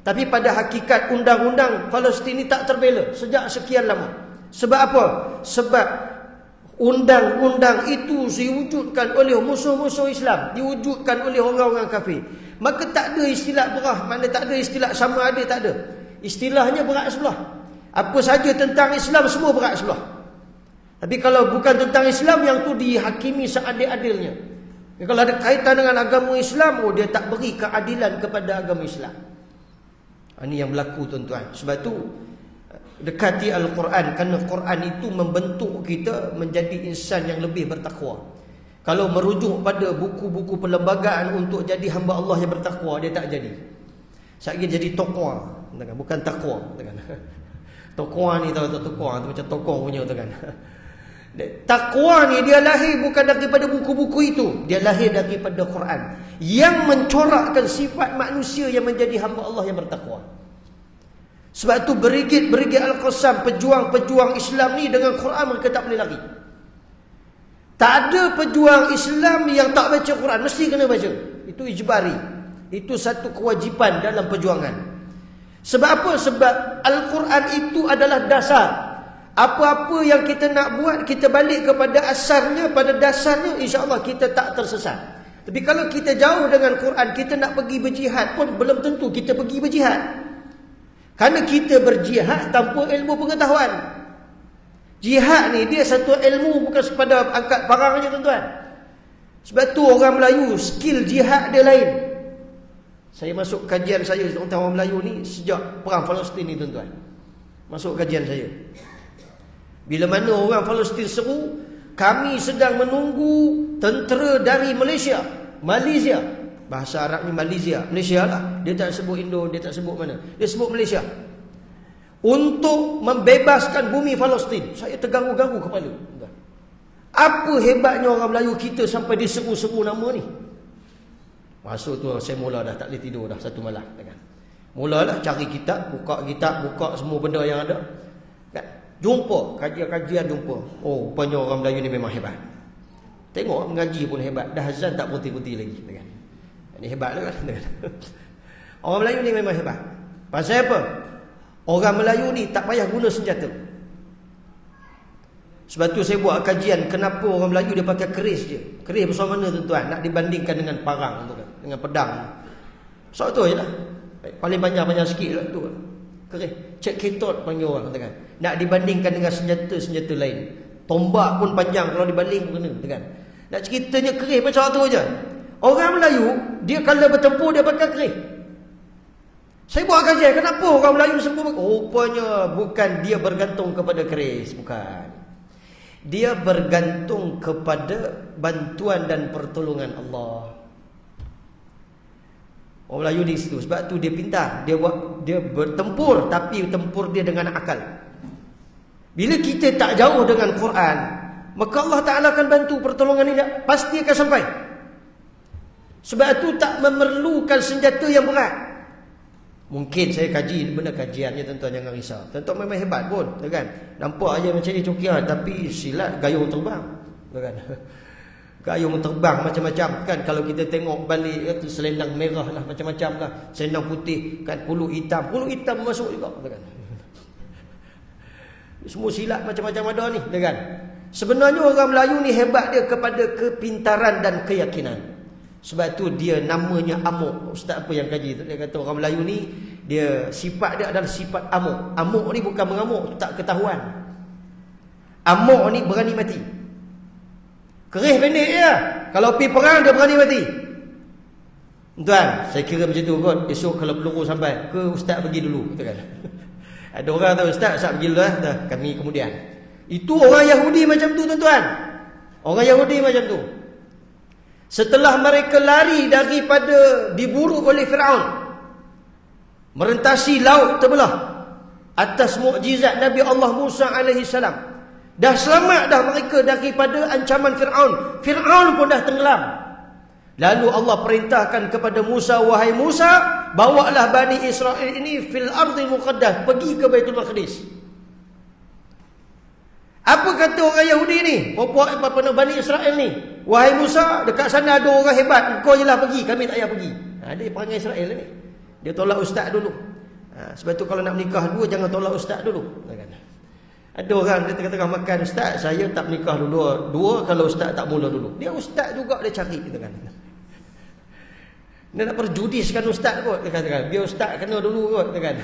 A: Tapi pada hakikat undang-undang Palestin ini tak terbela sejak sekian lama. Sebab apa? Sebab undang-undang itu diwujudkan oleh musuh-musuh Islam, diwujudkan oleh orang-orang kafir. Maka tak ada istilah berah, mana tak ada istilah sama ada, tak ada. Istilahnya berat sebelah. Apa saja tentang Islam semua berat sebelah. Tapi kalau bukan tentang Islam, yang tu dihakimi seadil-adilnya. Kalau ada kaitan dengan agama Islam, dia tak beri keadilan kepada agama Islam. Ini yang berlaku, tuan-tuan. Sebab tu dekati Al-Quran, kerana Quran itu membentuk kita menjadi insan yang lebih bertakwa. Kalau merujuk pada buku-buku perlembagaan untuk jadi hamba Allah yang bertakwa, dia tak jadi. Saya jadi taqwa, bukan takwa. Taqwa ni tahu tak, taqwa tu macam tokong punya, kan. Takwa ni dia lahir bukan daripada buku-buku itu, dia lahir daripada Quran yang mencorakkan sifat manusia yang menjadi hamba Allah yang bertakwa. Sebab tu berigit-berigit Al-Qassam, pejuang-pejuang Islam ni dengan Quran mereka tak boleh lari. Tak ada pejuang Islam yang tak baca Quran, mesti kena baca. Itu ijbari. Itu satu kewajipan dalam perjuangan. Sebab apa? Sebab Al-Quran itu adalah dasar. Apa-apa yang kita nak buat, kita balik kepada asalnya, pada dasarnya, insya-Allah kita tak tersesat. Tapi kalau kita jauh dengan Quran, kita nak pergi berjihad pun belum tentu kita pergi berjihad. Kerana kita berjihad tanpa ilmu pengetahuan. Jihad ni dia satu ilmu, bukan sepada angkat parang je, tuan-tuan. Sebab tu orang Melayu skill jihad dia lain. Saya masuk kajian saya tentang orang Melayu ni sejak perang Palestin ni, tuan-tuan. Masuk kajian saya. Bila mana orang Palestin seru, kami sedang menunggu tentera dari Malaysia. Bahasa Arab ni Malaysia lah. Dia tak sebut Indo, dia tak sebut mana. Dia sebut Malaysia. Untuk membebaskan bumi Palestin. Saya tergaru-garu kepala. Apa hebatnya orang Melayu kita sampai diseru-seru nama ni. Masuk tu saya mula dah tak boleh tidur dah satu malam, kan. Mulalah cari kitab, buka semua benda yang ada. Kan? Jumpa kajian-kajian, jumpa. Oh, rupanya orang Melayu ni memang hebat. Tengok mengaji pun hebat. Dah azan tak berhenti-henti lagi, kan. Ini hebat lah, kan. Orang Melayu ni memang hebat. Pasal apa? Orang Melayu ni tak payah guna senjata. Sebab tu saya buat kajian kenapa orang Melayu dia pakai keris je. Keris besar mana, tuan-tuan? Nak dibandingkan dengan parang tu, kan? Dengan pedang. Sebab tu je lah. Paling panjang sikit lah tu. Keris. Cek ketot panggil orang, kan? Nak dibandingkan dengan senjata-senjata lain. Tombak pun panjang kalau dibanding pun kena, kan? Nak ceritanya keris macam tu je. Orang Melayu, dia kalau bertempur dia pakai keris. Saya buat kajian, kenapa orang Melayu semua? Rupanya bukan dia bergantung kepada keris, bukan. Dia bergantung kepada bantuan dan pertolongan Allah. Orang Melayu di situ. Sebab tu dia pintar. Dia bertempur, tapi tempur dia dengan akal. Bila kita tak jauh dengan Quran, maka Allah Ta'ala akan bantu pertolongan ini. Pasti akan sampai. Sebab tu tak memerlukan senjata yang berat. Mungkin saya kaji, benda kajiannya, tuan-tuan jangan risau. Tuan-tuan memang hebat pun, kan? Nampak aja macam ni cokiah, tapi silat gayung terbang, kan? Gayung terbang macam-macam, kan? Kalau kita tengok balik, selendang merah lah, macam-macam lah. Selendang putih, kan? Puluk hitam masuk juga, kan? Semua silat macam-macam ada ni, kan? Sebenarnya orang Melayu ni hebat dia kepada kepintaran dan keyakinan. Sebab tu dia namanya amuk. Ustaz apa yang kaji tu, dia kata orang Melayu ni, dia sifat dia adalah sifat amuk. Amuk ni bukan mengamuk, tak ketahuan. Amuk ni berani mati. Kerih pendek dia. Kalau pergi perang dia berani mati. Tuan, saya kira macam tu kot. Esok kalau peluru sampai, ke ustaz pergi dulu, kata kan. Ada orang tahu, ustaz pergi dulu lah, dah, kami kemudian. Itu orang Yahudi macam tu, tuan-tuan. Orang Yahudi macam tu. Setelah mereka lari daripada diburu oleh Firaun, merentasi laut terbelah atas mukjizat Nabi Allah Musa alaihi salam, dah selamat dah mereka daripada ancaman Firaun. Firaun pun dah tenggelam. Lalu Allah perintahkan kepada Musa, wahai Musa, bawalah Bani Israel ini fil ardil muqaddas, pergi ke Baitul Maqdis. Apa kata orang Yahudi ni, puak-puak Bani Israel ni? Wahai Musa, dekat sana ada orang hebat, kau je lah pergi, kami tak payah pergi. Dia perangai Israel ni. Dia tolak ustaz dulu. Sebab tu kalau nak menikah dua, jangan tolak ustaz dulu. Ada orang dia tengah-tengah makan, ustaz, saya tak menikah dulu. Dua kalau ustaz tak mula dulu. Dia ustaz juga dia cari, kita kan. Dia nak perjudiskan ustaz kot, dia katakan. Biar ustaz kena dulu kot, kita kan.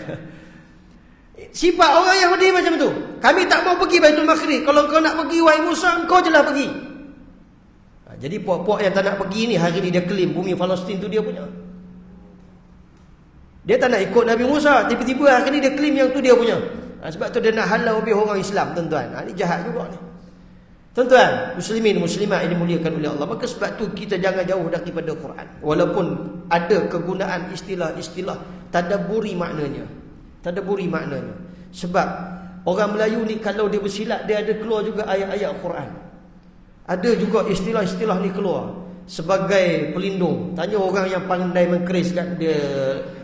A: Sifat orang Yahudi macam tu. Kami tak mau pergi Baitul Maqdis. Kalau kau nak pergi, wahai Musa, kau je lah pergi. Jadi puak-puak yang tak nak pergi ni, hari ni dia claim bumi Palestin tu dia punya. Dia tak nak ikut Nabi Musa, tiba-tiba hari ni dia claim yang tu dia punya. Sebab tu dia nak halau habis orang Islam, tuan-tuan. Ini jahat juga ni. Tuan-tuan, muslimin, muslimat ini dimuliakan oleh Allah. Maka sebab tu kita jangan jauh daripada Quran. Walaupun ada kegunaan istilah-istilah, tadabburi maknanya. Tadabburi maknanya. Sebab orang Melayu ni kalau dia bersilat, dia ada keluar juga ayat-ayat Quran. Ada juga istilah-istilah ni keluar sebagai pelindung. Tanya orang yang pandai mengkeriskan, dia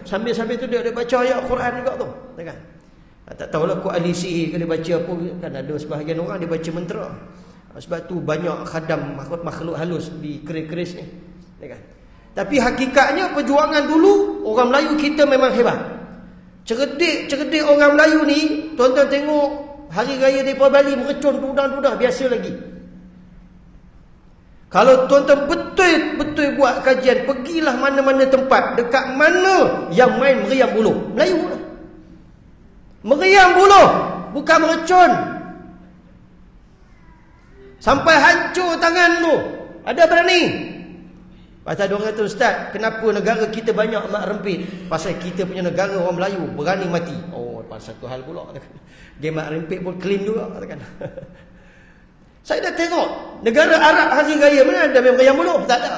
A: sambil-sambil tu dia ada baca ayat Quran juga tu, kan? Tak tahulah koalisi ke dia baca apa, kan ada sebahagian orang dia baca mentera. Sebab tu banyak khadam makhluk halus di keris-keris ni, kan? Tapi hakikatnya perjuangan dulu orang Melayu kita memang hebat. Cerdik orang Melayu ni, tuan-tuan tengok hari raya depa Bali merecun tudah-tudah biasa lagi. Kalau tuan-tuan betul-betul buat kajian, pergilah mana-mana tempat, dekat mana yang main meriam buluh, Melayu lah. Meriam buluh, bukan merecun. Sampai hancur tangan tu. Ada berani? Pasal dia orang kata, ustaz, kenapa negara kita banyak mak rempit? Pasal kita punya negara orang Melayu berani mati. Oh, pasal satu hal pula. Dia mak rempit pun claim juga, katakan. Saya dah tengok negara Arab hari raya mana ada meriam buluh? Tak ada.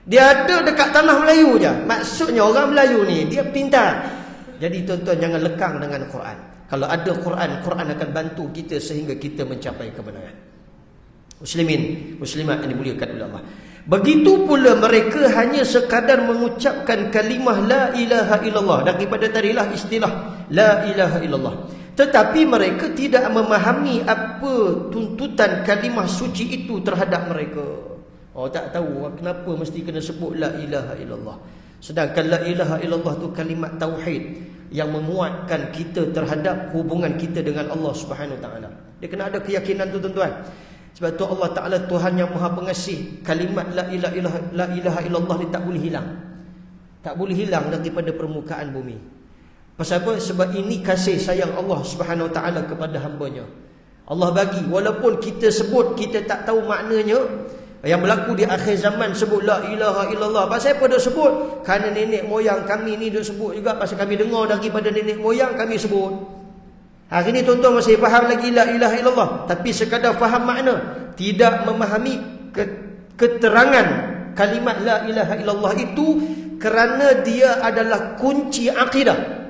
A: Dia ada dekat tanah Melayu je. Maksudnya orang Melayu ni dia pintar. Jadi tuan-tuan jangan lekang dengan Quran. Kalau ada Quran, Quran akan bantu kita sehingga kita mencapai kebenaran. Muslimin, muslimat yang dimuliakan oleh Allah. Begitu pula mereka hanya sekadar mengucapkan kalimah la ilaha illallah. Daripada tadilah istilah la ilaha illallah. Tetapi mereka tidak memahami apa tuntutan kalimah suci itu terhadap mereka. Oh, tak tahu kenapa mesti kena sebut la ilaha illallah. Sedangkan la ilaha illallah tu kalimat tauhid yang menguatkan kita terhadap hubungan kita dengan Allah Subhanahu Wa Taala. Dia kena ada keyakinan tu, tuan-tuan. Sebab tu Allah Taala Tuhan yang Maha Pengasih. Kalimat la ilaha illallah ni tak boleh hilang. Tak boleh hilang daripada permukaan bumi. Pasal apa? Sebab ini kasih sayang Allah Subhanahu Wa Taala kepada hamba-Nya. Allah bagi, walaupun kita sebut kita tak tahu maknanya. Yang berlaku di akhir zaman sebut la ilaha illallah. Pasal apa dia sebut? Kerana nenek moyang kami ni dia sebut juga. Pasal kami dengar daripada nenek moyang kami sebut. Hari ni tuan-tuan masih faham lagi la ilaha illallah, tapi sekadar faham makna, tidak memahami keterangan kalimat la ilaha illallah itu, kerana dia adalah kunci akidah.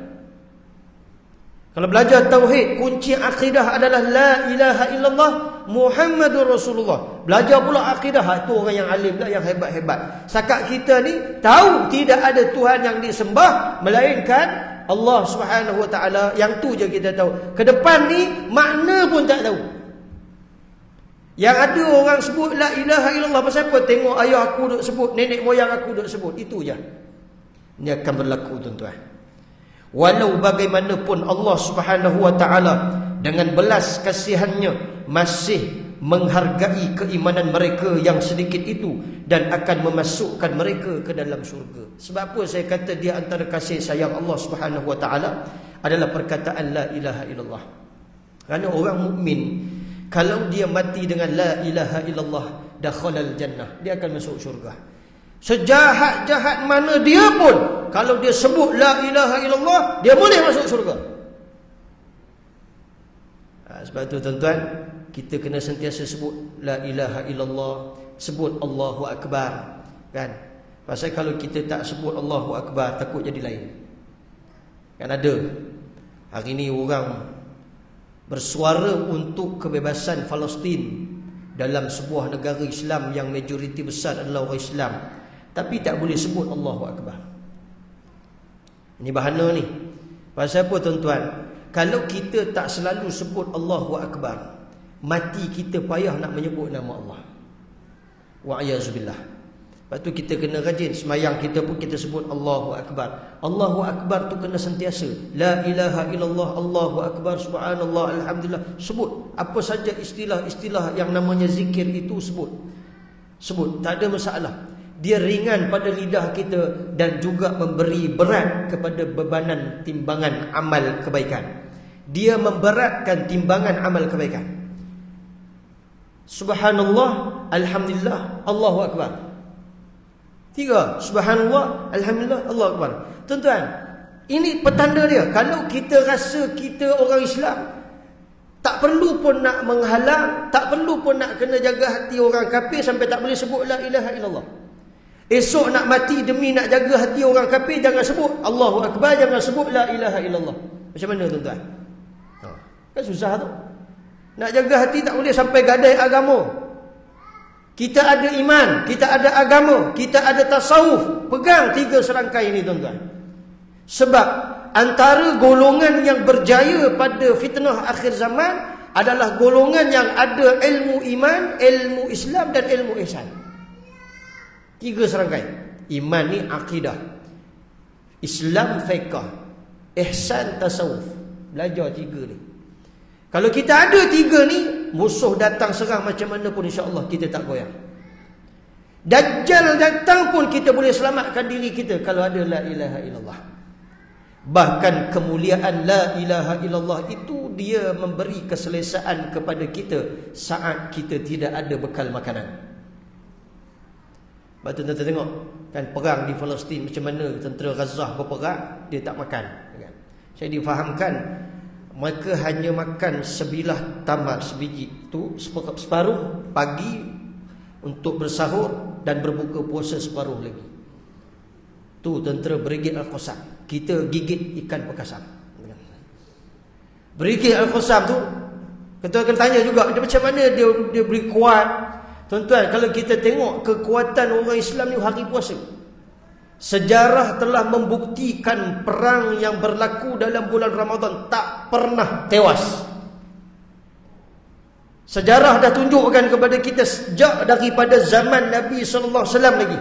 A: Kalau belajar tauhid, kunci akidah adalah la ilaha illallah Muhammadur Rasulullah. Belajar pula akidah, itu orang yang alim lah, yang hebat-hebat. Sakat kita ni tahu tidak ada Tuhan yang disembah melainkan Allah Subhanahu Wa Taala. Yang tu je kita tahu. Ke depan ni makna pun tak tahu. Yang ada orang sebut la ilaha illallah pasal apa? Tengok ayah aku duk sebut, nenek moyang aku duk sebut. Itu je. Ini akan berlaku, tuan-tuan. Walau bagaimanapun Allah Subhanahu Wa Taala dengan belas kasihannya masih menghargai keimanan mereka yang sedikit itu dan akan memasukkan mereka ke dalam syurga. Sebab apa saya kata dia antara kasih sayang Allah Subhanahu Wa Taala adalah perkataan la ilaha illallah. Kerana orang mukmin kalau dia mati dengan la ilaha illallah dakhalal jannah, dia akan masuk syurga. Sejahat-jahat mana dia pun, kalau dia sebut la ilaha illallah, dia boleh masuk syurga. Sebab tu tuan-tuan, kita kena sentiasa sebut la ilaha illallah, sebut Allahu Akbar, kan? Pasal kalau kita tak sebut Allahu Akbar, takut jadi lain. Kan ada hari ni orang bersuara untuk kebebasan Palestin, dalam sebuah negara Islam yang majoriti besar adalah orang Islam, tapi tak boleh sebut Allahu Akbar. Ini bahana ni. Pasal apa tuan-tuan? Kalau kita tak selalu sebut Allahu Akbar, mati kita payah nak menyebut nama Allah. Wa'ayazubillah. Lepas tu kita kena rajin semayang kita pun kita sebut Allahu Akbar. Allahu Akbar tu kena sentiasa. La ilaha illallah, Allahu Akbar, subhanallah, alhamdulillah. Sebut apa saja istilah-istilah yang namanya zikir itu sebut. Sebut, tak ada masalah. Dia ringan pada lidah kita dan juga memberi berat kepada bebanan timbangan amal kebaikan. Dia memberatkan timbangan amal kebaikan. Subhanallah, alhamdulillah, Allahu Akbar. 3. Subhanallah, alhamdulillah, Allahu Akbar. Tuan-tuan, ini petanda dia. Kalau kita rasa kita orang Islam, tak perlu pun nak menghalang, tak perlu pun nak kena jaga hati orang kafir sampai tak boleh sebut la ilaha illallah. Esok nak mati demi nak jaga hati orang kafir, jangan sebut Allahu Akbar, jangan sebut la ilaha illallah. Macam mana tuan-tuan? Kan susah tu. Nak jaga hati tak boleh sampai gadai agama. Kita ada iman, kita ada agama, kita ada tasawuf. Pegang 3 serangkai ini tuan-tuan. Sebab antara golongan yang berjaya pada fitnah akhir zaman adalah golongan yang ada ilmu iman, ilmu Islam dan ilmu ihsan. 3 serangkai. Iman ni akidah, Islam fiqh, ihsan tasawuf. Belajar 3 ni. Kalau kita ada 3 ni, musuh datang serang macam mana pun insya-Allah kita tak goyang. Dajjal datang pun kita boleh selamatkan diri kita kalau ada la ilaha illallah. Bahkan kemuliaan la ilaha illallah itu dia memberi keselesaan kepada kita saat kita tidak ada bekal makanan. Sebab tu tuan-tuan tengok kan perang di Palestin macam mana tentera Gaza berperang, dia tak makan. Saya difahamkan mereka hanya makan sebilah tamar, sebiji tu separuh pagi untuk bersahur dan berbuka puasa separuh lagi. Tu tentera Brigade Al-Qassam. Kita gigit ikan perkasam. Brigade Al-Qassam tu, kita akan tanya juga macam mana dia beri kuat. Tuan-tuan, kalau kita tengok kekuatan orang Islam ni hari puasa. Sejarah telah membuktikan perang yang berlaku dalam bulan Ramadan tak pernah tewas. Sejarah dah tunjukkan kepada kita sejak daripada zaman Nabi SAW lagi.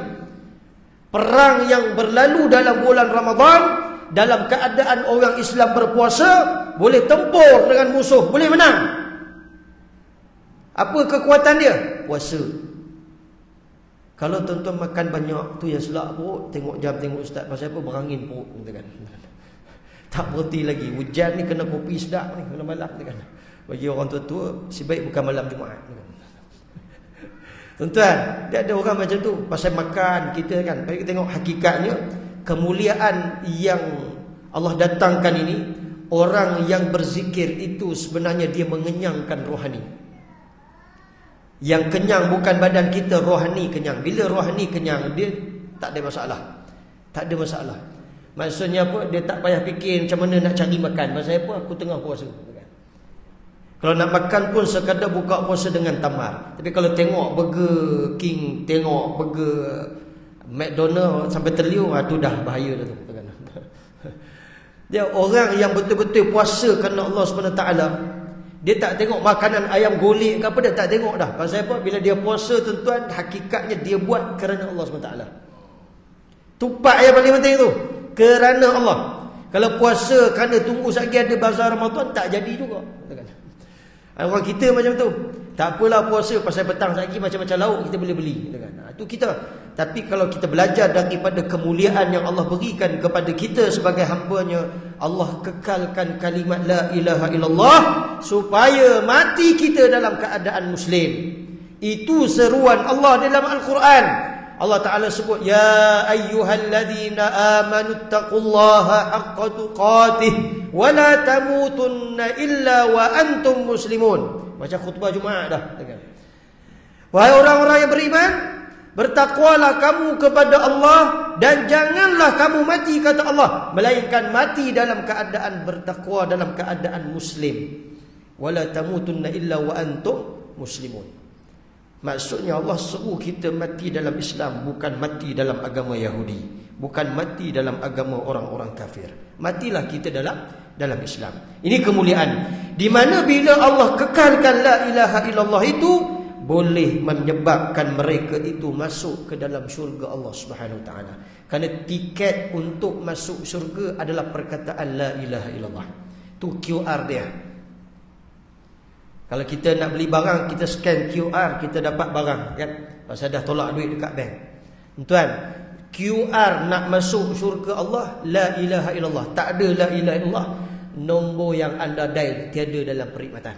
A: Perang yang berlalu dalam bulan Ramadan, dalam keadaan orang Islam berpuasa, boleh tempur dengan musuh, boleh menang. Apa kekuatan dia? Puasa. Kalau tuan-tuan makan banyak tu yang selak perut, tengok jam, tengok ustaz, pasal apa berangin perut kan. Tak berhenti lagi. Hujan ni kena kopi sedap ni, kena malam kan. Bagi orang tua-tua, si baik bukan malam Jumaat kan. Tuan-tuan, dia ada orang macam tu pasal makan kita kan. Bagi kita tengok hakikatnya, kemuliaan yang Allah datangkan ini, orang yang berzikir itu sebenarnya dia mengenyangkan rohani. Yang kenyang bukan badan kita, rohani kenyang. Bila rohani kenyang, dia tak ada masalah. Tak ada masalah. Maksudnya apa? Dia tak payah fikir macam mana nak cari makan. Pasal apa? Aku tengah puasa. Kalau nak makan pun sekadar buka puasa dengan tamar. Tapi kalau tengok Burger King, tengok Burger McDonald sampai terliur, tu dah bahaya dah tu. Dia orang yang betul-betul puasa kerana Allah SWT, dia tak tengok makanan ayam golek ke apa, dia tak tengok dah. Pasal apa? Bila dia puasa tuan-tuan, hakikatnya dia buat kerana Allah SWT. Tupak yang paling penting tu, kerana Allah. Kalau puasa kerana tunggu lagi ada bazar Ramadan, tak jadi juga. Orang kita macam tu. Tak apalah puasa, pasal petang lagi macam-macam lauk kita boleh beli. Itu kita. Tapi kalau kita belajar daripada kemuliaan yang Allah berikan kepada kita sebagai hamba-Nya, Allah kekalkan kalimat la ilaha illallah supaya mati kita dalam keadaan Muslim. Itu seruan Allah dalam Al-Quran. Allah Ta'ala sebut, ya ayyuhalladzina amanu taqullaha haqqa tuqatih wa la tamutunna illa wa antum muslimun. Macam khutbah Jumaat dah. Wahai orang-orang yang beriman, bertakwalah kamu kepada Allah dan janganlah kamu mati, kata Allah, melainkan mati dalam keadaan bertakwa, dalam keadaan muslim. Wala tamutunna illa wa antum muslimun. Maksudnya Allah seru kita mati dalam Islam, bukan mati dalam agama Yahudi, bukan mati dalam agama orang-orang kafir. Matilah kita dalam Islam. Ini kemuliaan di mana bila Allah kekalkan la ilaha illallah itu boleh menyebabkan mereka itu masuk ke dalam syurga Allah Subhanahu wa taala. Kerana tiket untuk masuk syurga adalah perkataan la ilaha illallah. Tu QR dia. Kalau kita nak beli barang, kita scan QR, kita dapat barang, kan? Pasal dah tolak duit dekat bank. Tuan, QR nak masuk syurga Allah, la ilaha illallah. Tak ada la ilaha illallah, nombor yang anda dial tiada dalam perkhidmatan.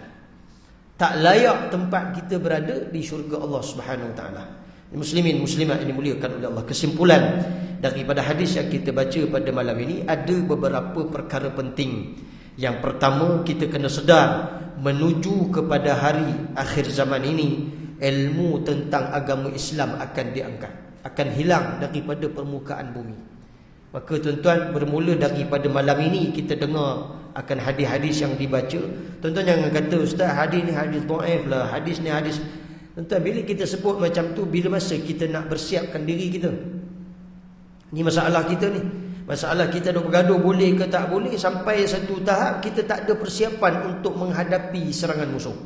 A: Tak layak tempat kita berada di syurga Allah Subhanahu wa taala. Muslimin muslimat ini muliakan oleh Allah. Kesimpulan daripada hadis yang kita baca pada malam ini, ada beberapa perkara penting. Yang pertama, kita kena sedar menuju kepada hari akhir zaman ini, ilmu tentang agama Islam akan diangkat, akan hilang daripada permukaan bumi. Maka tuan-tuan, bermula daripada malam ini kita dengar akan hadis-hadis yang dibaca. Tuan-tuan jangan kata, ustaz hadis ni hadis dhaif lah, hadis ni hadis. Tuan-tuan, bila kita sebut macam tu, bila masa kita nak bersiapkan diri kita? Ni masalah kita ni. Masalah kita dah bergaduh boleh ke tak boleh, sampai satu tahap kita tak ada persiapan untuk menghadapi serangan musuh.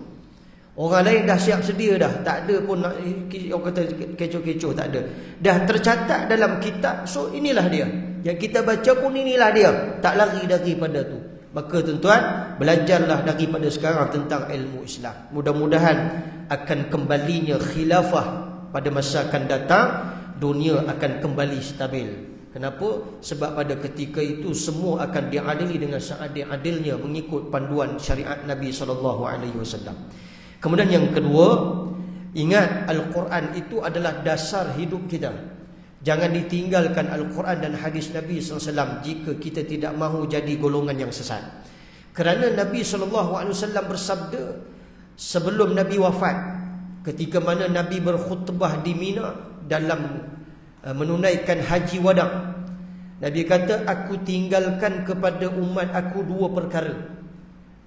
A: Orang lain dah siap sedia dah, tak ada pun nak orang kata kecoh-kecoh, tak ada. Dah tercatat dalam kitab, so inilah dia. Yang kita baca pun inilah dia, tak lari daripada tu. Maka tuan-tuan, belajarlah daripada sekarang tentang ilmu Islam. Mudah-mudahan akan kembalinya khilafah pada masa akan datang, dunia akan kembali stabil. Kenapa? Sebab pada ketika itu semua akan diadili dengan seadil-adilnya mengikut panduan syariat Nabi SAW. Kemudian yang kedua, ingat Al-Quran itu adalah dasar hidup kita. Jangan ditinggalkan Al-Quran dan hadis Nabi SAW jika kita tidak mahu jadi golongan yang sesat. Kerana Nabi SAW bersabda sebelum Nabi wafat, ketika mana Nabi berkhutbah di Mina dalam menunaikan haji wada, Nabi kata, aku tinggalkan kepada umat aku dua perkara.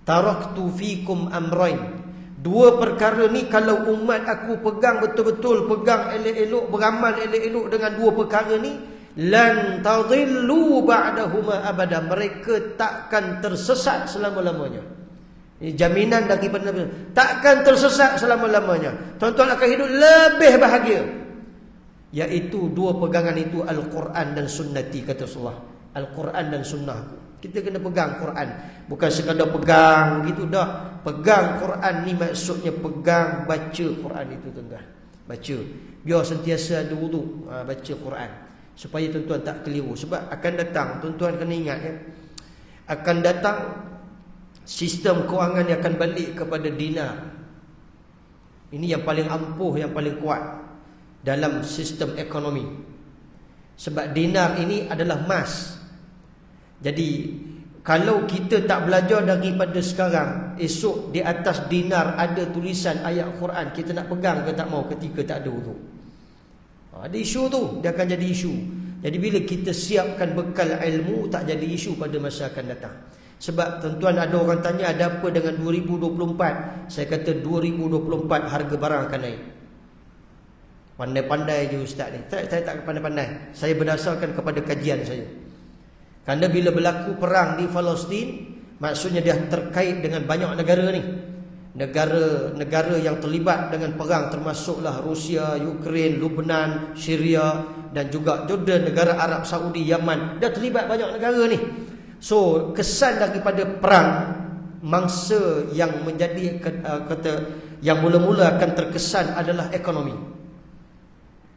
A: Taraktu fikum amrain. Dua perkara ni kalau umat aku pegang betul-betul, pegang elok-elok, beramal elok-elok dengan dua perkara ni, lan tadhillu ba'dahuma abada. Mereka takkan tersesat selama-lamanya. Ini jaminan daripada Nabi. Takkan tersesat selama-lamanya. Tuan-tuan akan hidup lebih bahagia. Iaitu dua pegangan itu, Al-Quran dan Sunnati, kata Rasulullah. Al-Quran dan Sunnah. Kita kena pegang Quran. Bukan sekadar pegang gitu dah. Pegang Quran ni maksudnya pegang, baca Quran itu tuan-tuan. Baca. Biar sentiasa ada wudu, baca Quran. Supaya tuan-tuan tak keliru. Sebab akan datang, tuan-tuan kena ingat ya, akan datang sistem kewangan yang akan balik kepada dinar. Ini yang paling ampuh, yang paling kuat dalam sistem ekonomi. Sebab dinar ini adalah emas. Jadi kalau kita tak belajar daripada sekarang, esok di atas dinar ada tulisan ayat Quran, kita nak pegang ke tak mau ketika tak ada wudu. Ada isu tu, dia akan jadi isu. Jadi bila kita siapkan bekal ilmu, tak jadi isu pada masa akan datang. Sebab tuan-tuan, ada orang tanya ada apa dengan 2024. Saya kata 2024 harga barang akan naik. Pandai-pandai je ustaz ni. Saya tak pandai-pandai. Saya berdasarkan kepada kajian saya. Kerana bila berlaku perang di Palestin, maksudnya dia terkait dengan banyak negara ni. Negara yang terlibat dengan perang termasuklah Rusia, Ukraine, Lebanon, Syria dan juga Jordan, negara Arab Saudi, Yaman. Dia terlibat banyak negara ni. So, kesan daripada perang, mangsa yang menjadi yang mula-mula akan terkesan adalah ekonomi.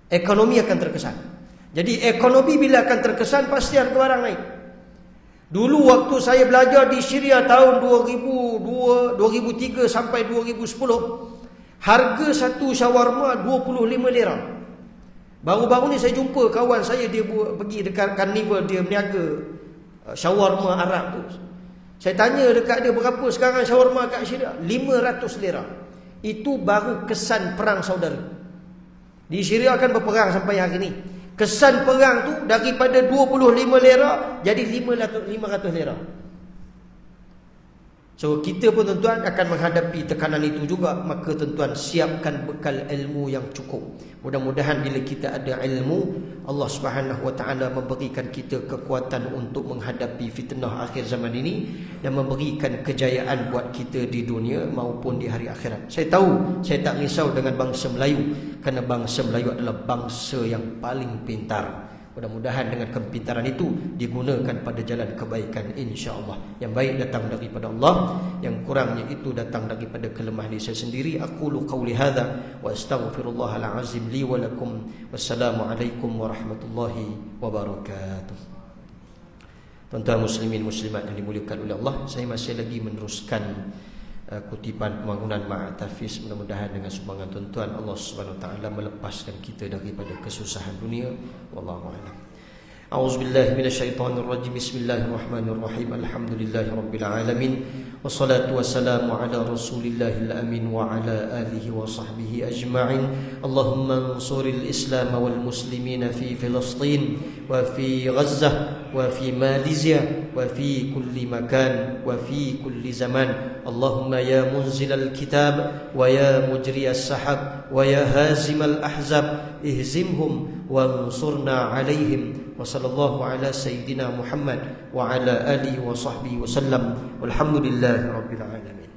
A: Ekonomi akan terkesan. Jadi ekonomi bila akan terkesan, pasti harga barang naik. Dulu waktu saya belajar di Syria tahun 2003 sampai 2010, harga satu shawarma 25 lira. Baru-baru ni saya jumpa kawan saya, dia pergi dekat karnival, dia berniaga shawarma Arab tu. Saya tanya dekat dia, berapa sekarang shawarma kat Syria? 500 lira. Itu baru kesan perang saudara. Di Syria akan berperang sampai hari ni. Kesan perang tu daripada 25 lira jadi 500 lira. So kita pun tuan-tuan akan menghadapi tekanan itu juga. Maka tuan-tuan siapkan bekal ilmu yang cukup. Mudah-mudahan bila kita ada ilmu, Allah Subhanahu Wa Taala memberikan kita kekuatan untuk menghadapi fitnah akhir zaman ini, dan memberikan kejayaan buat kita di dunia maupun di hari akhirat. Saya tahu, saya tak risau dengan bangsa Melayu, kerana bangsa Melayu adalah bangsa yang paling pintar. Mudah-mudahan dengan kepintaran itu digunakan pada jalan kebaikan, insya-Allah. Yang baik datang daripada Allah, yang kurangnya itu datang daripada kelemahan diri saya sendiri. Aqulu qawli hadza wa astaghfirullahal azim li wa lakum. Wassalamualaikum warahmatullahi wabarakatuh. Tuan-tuan muslimin muslimat yang dimuliakan oleh Allah, saya masih lagi meneruskan kutipan pembangunan Ma'had Tahfiz. Mudah-mudahan dengan sumbangan tuan-tuan Allah Subhanahu Wa Taala melepaskan kita daripada kesusahan dunia. Wallahu a'lam. A'udzubillahi minasyaitonir rajim. Bismillahirrahmanirrahim. Alhamdulillahirabbil alamin. Wassalatu wassalamu ala Rasulillahil amin wa ala alihi wa sahbihi ajma'in. Allahumma ansuril Islam wal muslimin fi Filastin wa fi Gazzah wa fi Malaysia wa fi kulli makan wa fi kulli zaman. Allahumma ya munzilal kitab wa ya mujriyas sahab wa ya hazimal ahzab ihzimhum wansurna alaihim. Wa sallallahu ala sayyidina Muhammad wa ala alihi wa sahbihi wa sallam. Walhamdulillahi rabbil alamin.